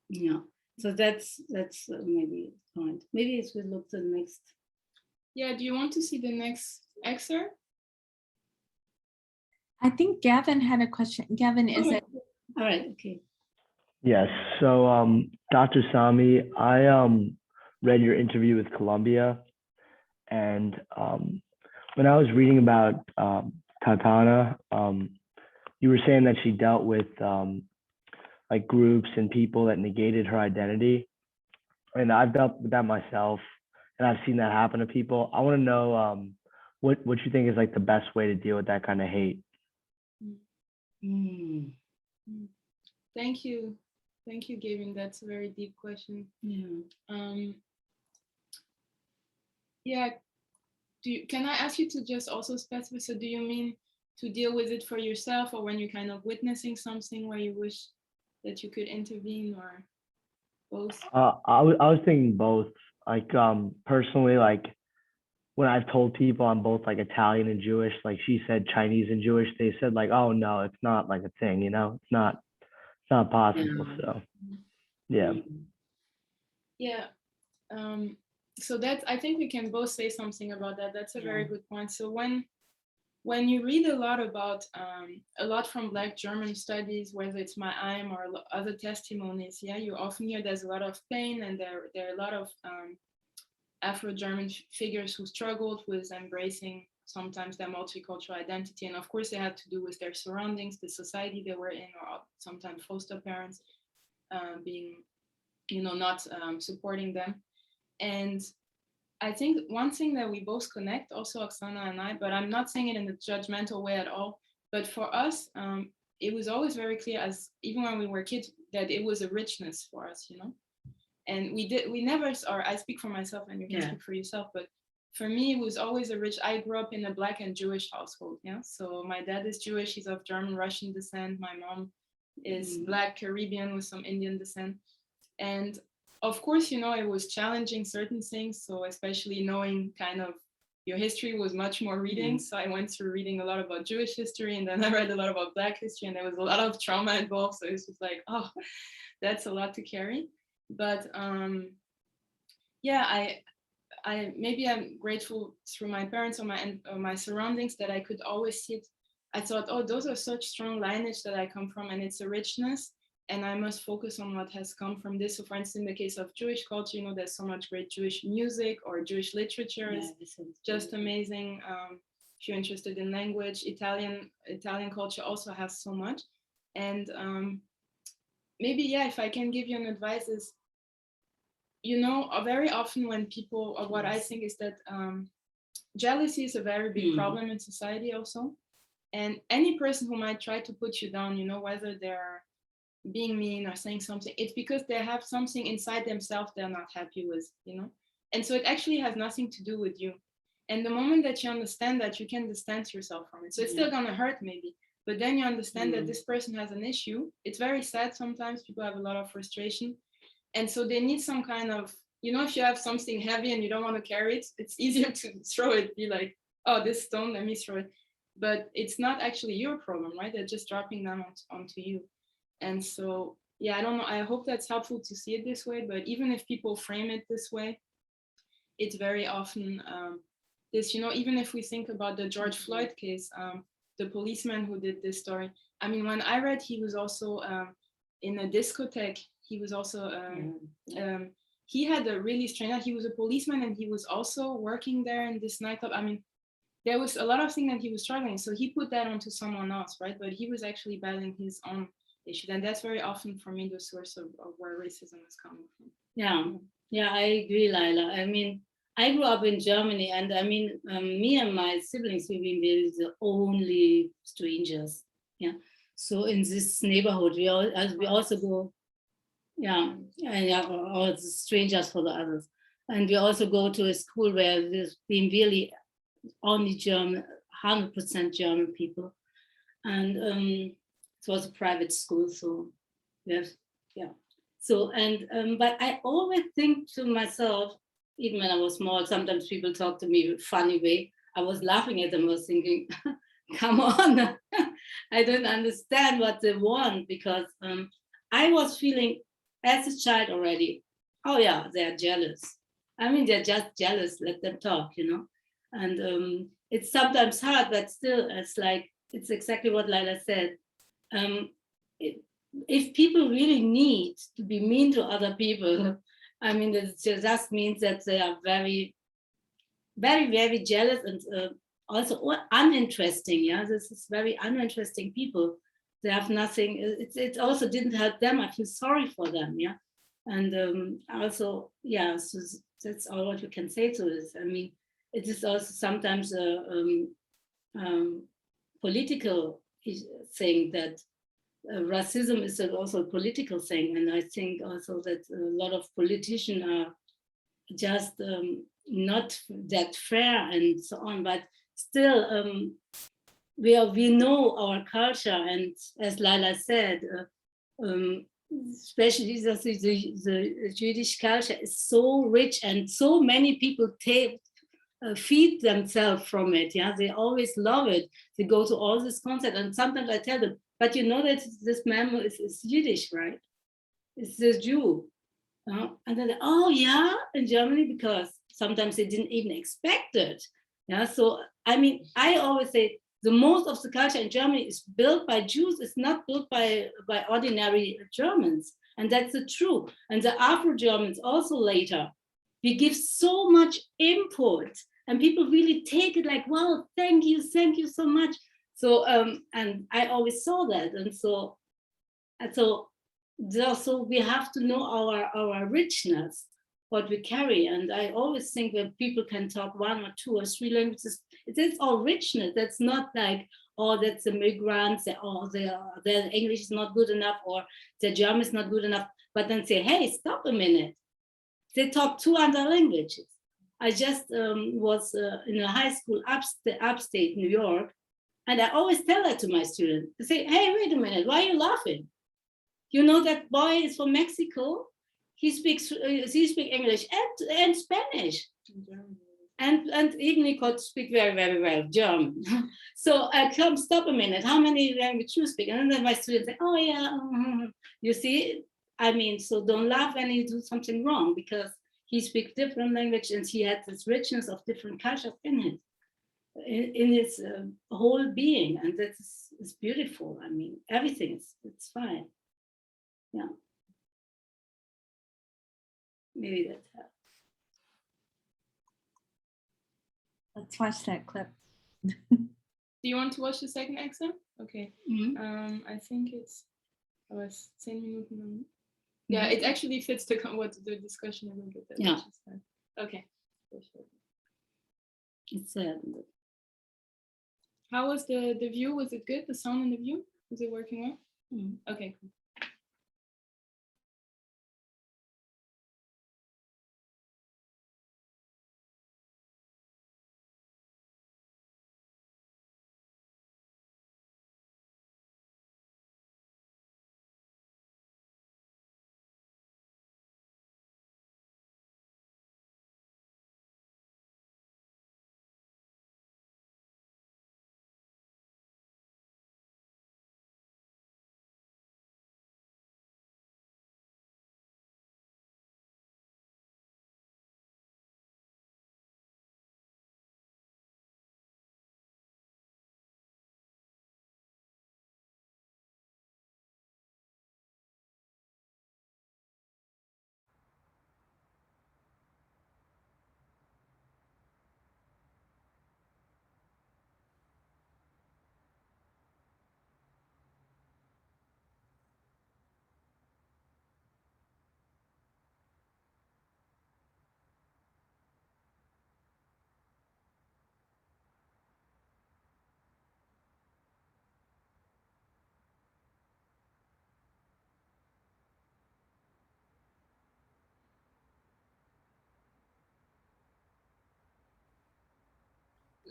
Yeah. So that's maybe a point. Maybe it will look the next. Yeah. Do you want to see the next excerpt? I think Gavin had a question. Gavin, is it? All right. Okay. Yes. So, Dr. Zami, I read your interview with Columbia, and when I was reading about Tatana, you were saying that she dealt with like groups and people that negated her identity, and I've dealt with that myself, and I've seen that happen to people. I want to know what you think is like the best way to deal with that kind of hate. Thank you, Gavin. That's a very deep question. Yeah. Can I ask you to just also specify? So, do you mean to deal with it for yourself, or when you're kind of witnessing something where you wish that you could intervene, or both? I was thinking both. Like personally, like when I've told people I'm both like Italian and Jewish, like she said Chinese and Jewish, they said like, oh no, it's not like a thing, it's not possible. So yeah. Yeah. So that's, I think we can both say something about that. That's a very good point. So when you read a lot from Black German studies, whether it's my IM or other testimonies, you often hear there's a lot of pain, and there are a lot of Afro-German figures who struggled with embracing sometimes their multicultural identity. And of course, they had to do with their surroundings, the society they were in, or sometimes foster parents being, not supporting them. And I think one thing that we both connect, also Oxana and I, but I'm not saying it in a judgmental way at all, but for us, it was always very clear, as even when we were kids, that it was a richness for us, and we never, or I speak for myself and you can speak for yourself, but for me, it was always I grew up in a Black and Jewish household. So my dad is Jewish, he's of German, Russian descent. My mom is Black, Caribbean with some Indian descent. And of course, it was challenging certain things. So especially knowing kind of your history was much more reading. So I went through reading a lot about Jewish history, and then I read a lot about Black history, and there was a lot of trauma involved. So it's just like, oh, that's a lot to carry. But I'm grateful through my parents or my surroundings that I could always see it. I thought, oh, those are such strong lineage that I come from, and it's a richness. And I must focus on what has come from this. So for instance, in the case of Jewish culture, there's so much great Jewish music, or Jewish literature is just amazing. If you're interested in language, Italian culture also has so much. And maybe, if I can give you an advice is, very often when people, or what I think is that jealousy is a very big problem in society also. And any person who might try to put you down, whether they're being mean or saying something, it's because they have something inside themselves they're not happy with, And so it actually has nothing to do with you. And the moment that you understand that, you can distance yourself from it. So it's still gonna hurt maybe, but then you understand that this person has an issue. It's very sad sometimes, people have a lot of frustration. And so they need some kind of, you know, if you have something heavy and you don't want to carry it, it's easier to throw it, be like, oh, this stone, let me throw it. But it's not actually your problem, right? They're just dropping them onto you. And so, yeah, I don't know. I hope that's helpful to see it this way. But even if people frame it this way, it's very often this, you know, even if we think about the George Floyd case, the policeman who did this story, I mean, when I read, he was also in a discotheque. He was also, he had a really strange, he was a policeman and he was also working there in this nightclub. I mean, there was a lot of things that he was struggling. So he put that onto someone else, right? But he was actually battling his own issue. And that's very often for me the source of where racism is coming from. Yeah, I agree, Layla. I mean, I grew up in Germany, and I mean, me and my siblings, we've been really the only strangers. Yeah. So in this neighborhood, we also go, or the strangers for the others. And we also go to a school where there's been really only German, 100% German people. And it was a private school, so yes, yeah. So, but I always think to myself, even when I was small, sometimes people talk to me in a funny way. I was laughing at them, I was thinking, come on, I don't understand what they want, because I was feeling as a child already, oh yeah, they're jealous. I mean, they're just jealous, let them talk, you know. And it's sometimes hard, but still, it's like, it's exactly what Layla said. If people really need to be mean to other people, I mean, it just means that they are very, very, very jealous and also uninteresting. Yeah, this is very uninteresting people. They have nothing. It also didn't help them. I feel sorry for them. Yeah, and also, yeah, so that's all what we can say to this. I mean, it is also sometimes a political thing, that racism is also a political thing. And I think also that a lot of politicians are just not that fair and so on, but still we know our culture, and as Layla said, especially the Jewish culture is so rich, and so many people feed themselves from it. Yeah, they always love it. They go to all this concerts, and sometimes I tell them, but you know that this man is Yiddish, right? It's this Jew. And then, oh yeah, in Germany, because sometimes they didn't even expect it. Yeah, so I mean, I always say the most of the culture in Germany is built by Jews. It's not built by ordinary Germans, and that's the truth. And the afro-germans also later, we give so much input, and people really take it like, wow, thank you so much. So and I always saw that, and so we have to know our richness, what we carry. And I always think that people can talk 1 or 2 or 3 languages, it's all richness. That's not like, oh, that's the migrants, their English is not good enough, or their German is not good enough. But then say, hey, stop a minute. They talk 2 other languages. I just was in a high school upstate New York, and I always tell that to my students. I say, hey, wait a minute, why are you laughing? You know that boy is from Mexico. He speaks English and Spanish, and even he could speak very, very well German. So come, stop a minute. How many languages you speak? And then my students say, oh yeah, you see. I mean, so don't laugh when you do something wrong, because he speaks different language, and he had this richness of different cultures in it, in his whole being, and that's it's beautiful. I mean, everything it's fine. Yeah. Maybe that helps. Let's watch that clip. Do you want to watch the second exam? Okay. Mm-hmm. I think it's 10 minutes. Yeah, it actually fits the discussion a little bit. Yeah. Okay. It's How was the view? Was it good? The sound and the view? Was it working well? Mm-hmm. Okay, cool.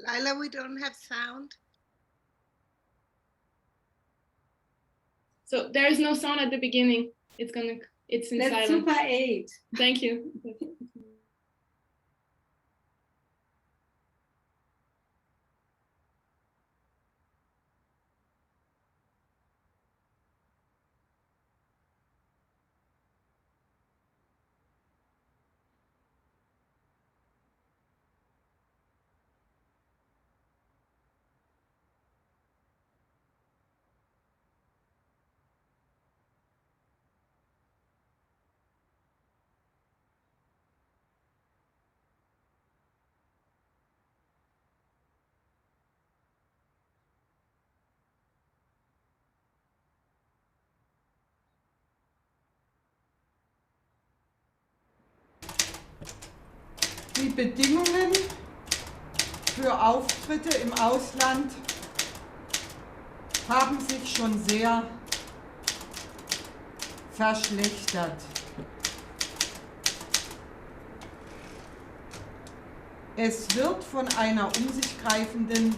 Layla, we don't have sound. So there is no sound at the beginning. It's in That's silence. Super 8. Thank you. Die Bedingungen für Auftritte im Ausland haben sich schon sehr verschlechtert. Es wird von einer um sich greifenden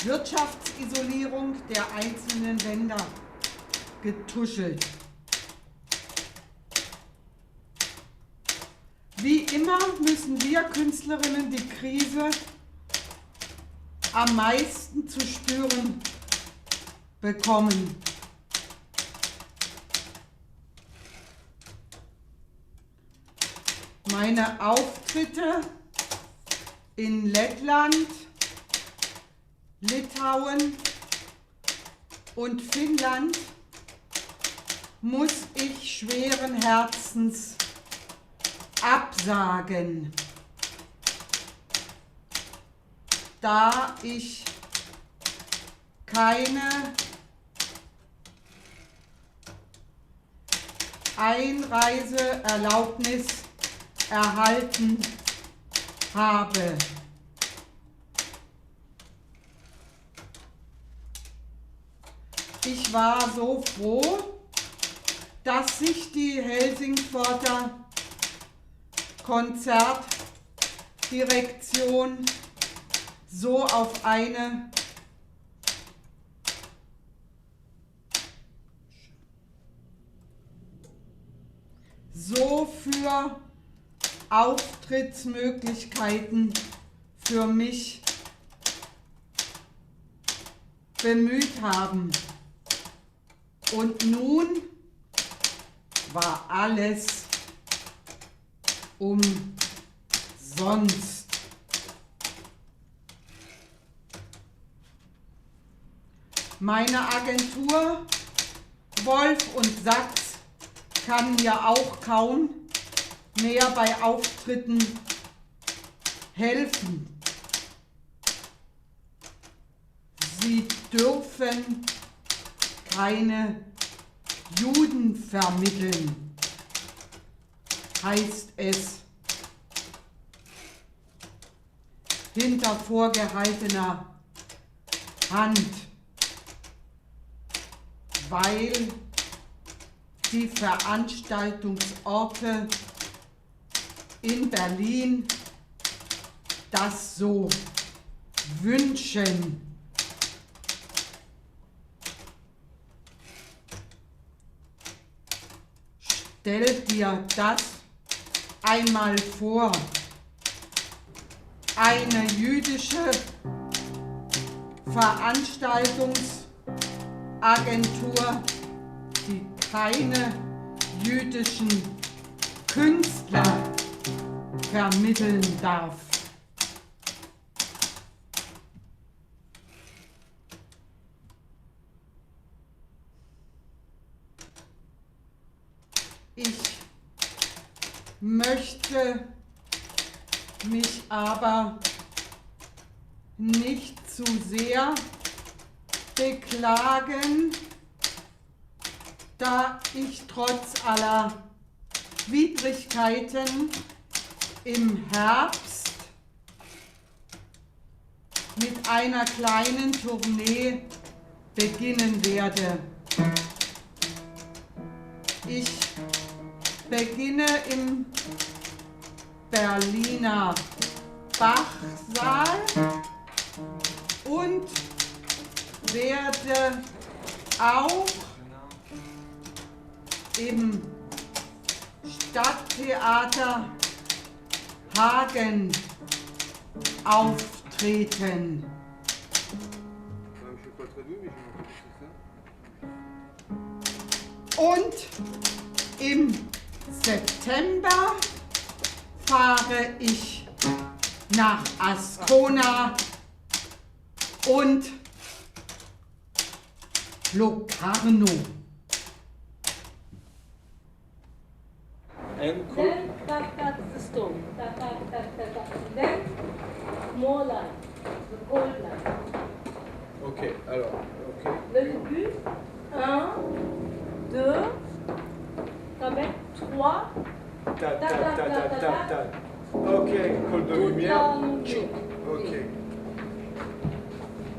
Wirtschaftsisolierung der einzelnen Länder getuschelt. Wie immer müssen wir Künstlerinnen die Krise am meisten zu spüren bekommen. Meine Auftritte in Lettland, Litauen und Finnland muss ich schweren Herzens absagen, da ich keine Einreiseerlaubnis erhalten habe. Ich war so froh, dass sich die Helsingforser Konzertdirektion so auf eine für Auftrittsmöglichkeiten für mich bemüht haben. Und nun war alles umsonst. Meine Agentur Wolf und Sachs kann mir auch kaum mehr bei Auftritten helfen. Sie dürfen keine Juden vermitteln, heißt es hinter vorgehaltener Hand, weil die Veranstaltungsorte in Berlin das so wünschen. Stell dir das einmal vor, eine jüdische Veranstaltungsagentur, die keine jüdischen Künstler vermitteln darf. Ich möchte mich aber nicht zu sehr beklagen, da ich trotz aller Widrigkeiten im Herbst mit einer kleinen Tournee beginnen werde. Ich beginne im Berliner Bachsaal und werde auch im Stadttheater Hagen auftreten. Und im September fahre ich nach Ascona und Locarno. And Then that's the stone. Then more line, the cold line. ok, alors, ok. Le début, 1, 2, quand même, 3, Ta, ta, ta, ta, ta, ta. Ok, col de toute lumière. la montée. Ok.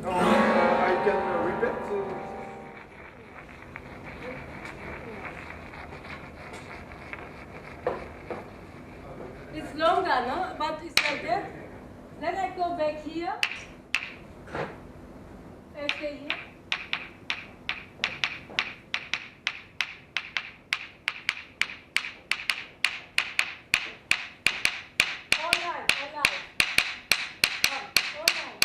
I can repeat. It's longer, no? But it's like that. Then I go back here. I stay here. All right, all right. Come, all right.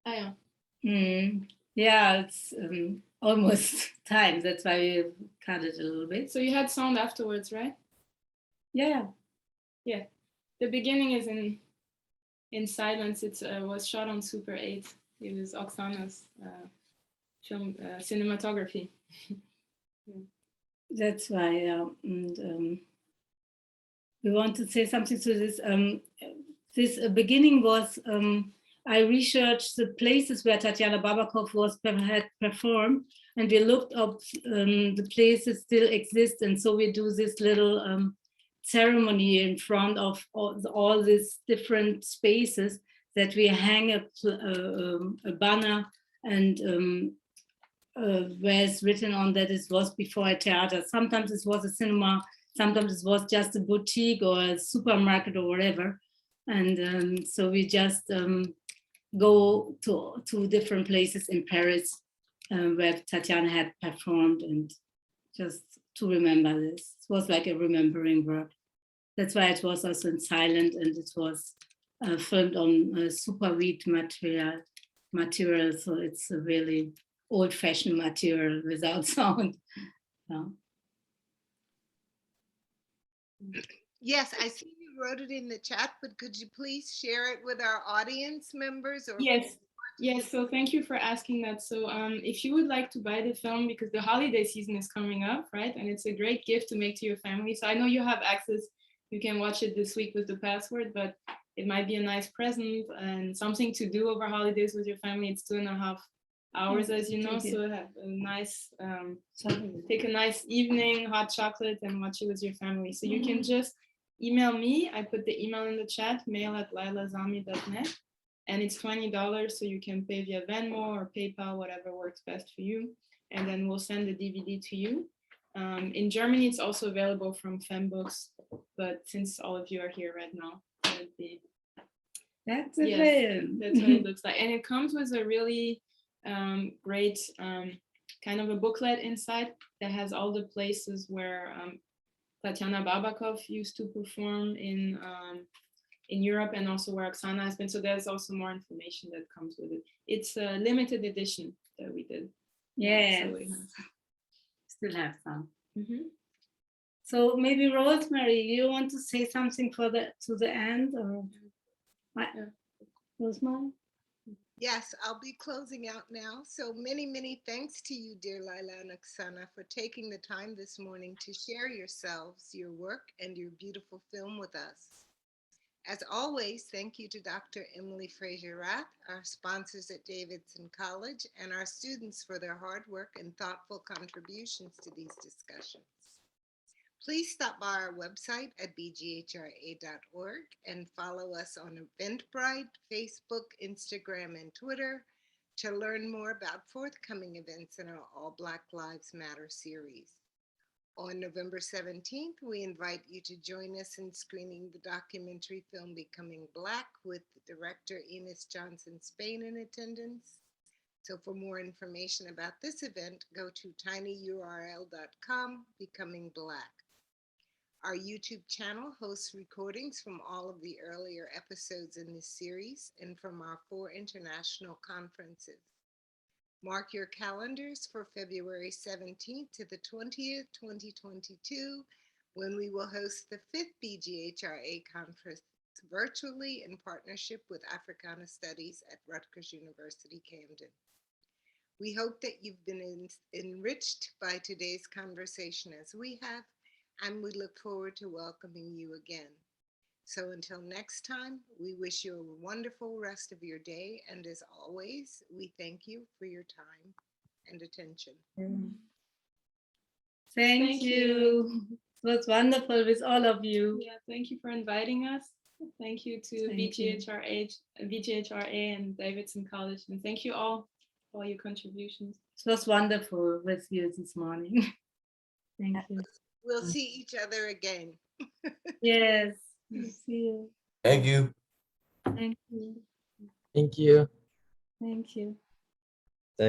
Ah, yeah. Yeah, it's almost time. That's why we cut it a little bit. So you had sound afterwards, right? Yeah. Yeah. The beginning is in silence. It was shot on Super 8. It was Oxana's film cinematography. That's why, and we want to say something to this. This beginning was, I researched the places where Tatiana Babakov had performed, and we looked up the places still exist, and so we do this little ceremony in front of all these different spaces that we hang a banner and where it's written on that it was before a theater. Sometimes it was a cinema, sometimes it was just a boutique or a supermarket or whatever. And so we just go to different places in Paris where Tatiana had performed, and just to remember this. It was like a remembering work. That's why it was also in silent, and it was filmed on super wheat material. So it's a really old-fashioned material without sound. Yeah. Yes, I see you wrote it in the chat, but could you please share it with our audience members? Or Yes. Yes, so thank you for asking that. So if you would like to buy the film, because the holiday season is coming up, right? And it's a great gift to make to your family. So I know you have access, you can watch it this week with the password, but it might be a nice present and something to do over holidays with your family. It's 2.5 hours, as you know, so have a nice, take a nice evening, hot chocolate, and watch it with your family. So you can just email me. I put the email in the chat, mail@laylazami.net. And it's $20, so you can pay via Venmo or PayPal, whatever works best for you. And then we'll send the DVD to you. In Germany, it's also available from Fembooks, but since all of you are here right now, that'd be, That's yes, film. that's what it looks like. And it comes with a really great kind of a booklet inside that has all the places where Tatiana Babakov used to perform in Europe, and also where Oxana has been. So there's also more information that comes with it. It's a limited edition that we did. Yes. So we have. Still have some. Mm-hmm. So maybe Rosemary, you want to say something to the end, or Rosemary? yes, I'll be closing out now. So many, many thanks to you, dear Layla and Oxana, for taking the time this morning to share yourselves, your work, and your beautiful film with us. As always, thank you to Dr. Emily Fraser-Rath, our sponsors at Davidson College, and our students for their hard work and thoughtful contributions to these discussions. Please stop by our website at bghra.org and follow us on Eventbrite, Facebook, Instagram, and Twitter to learn more about forthcoming events in our All Black Lives Matter series. On November 17th, we invite you to join us in screening the documentary film Becoming Black with director Enos Johnson Spain in attendance. So for more information about this event, go to tinyurl.com, Becoming Black. Our YouTube channel hosts recordings from all of the earlier episodes in this series and from our 4 international conferences. Mark your calendars for February 17th to the 20th, 2022, when we will host the 5th BGHRA conference virtually in partnership with Africana Studies at Rutgers University, Camden. We hope that you've been enriched by today's conversation as we have, and we look forward to welcoming you again. So until next time, we wish you a wonderful rest of your day. And as always, we thank you for your time and attention. Thank you. It was wonderful with all of you. Yeah, thank you for inviting us. Thank you to BGHRA and Davidson College. And thank you all for your contributions. It was wonderful with you this morning. Thank you. We'll see each other again. Yes. See you. Thank you. Thank you. Thank you. Thank you.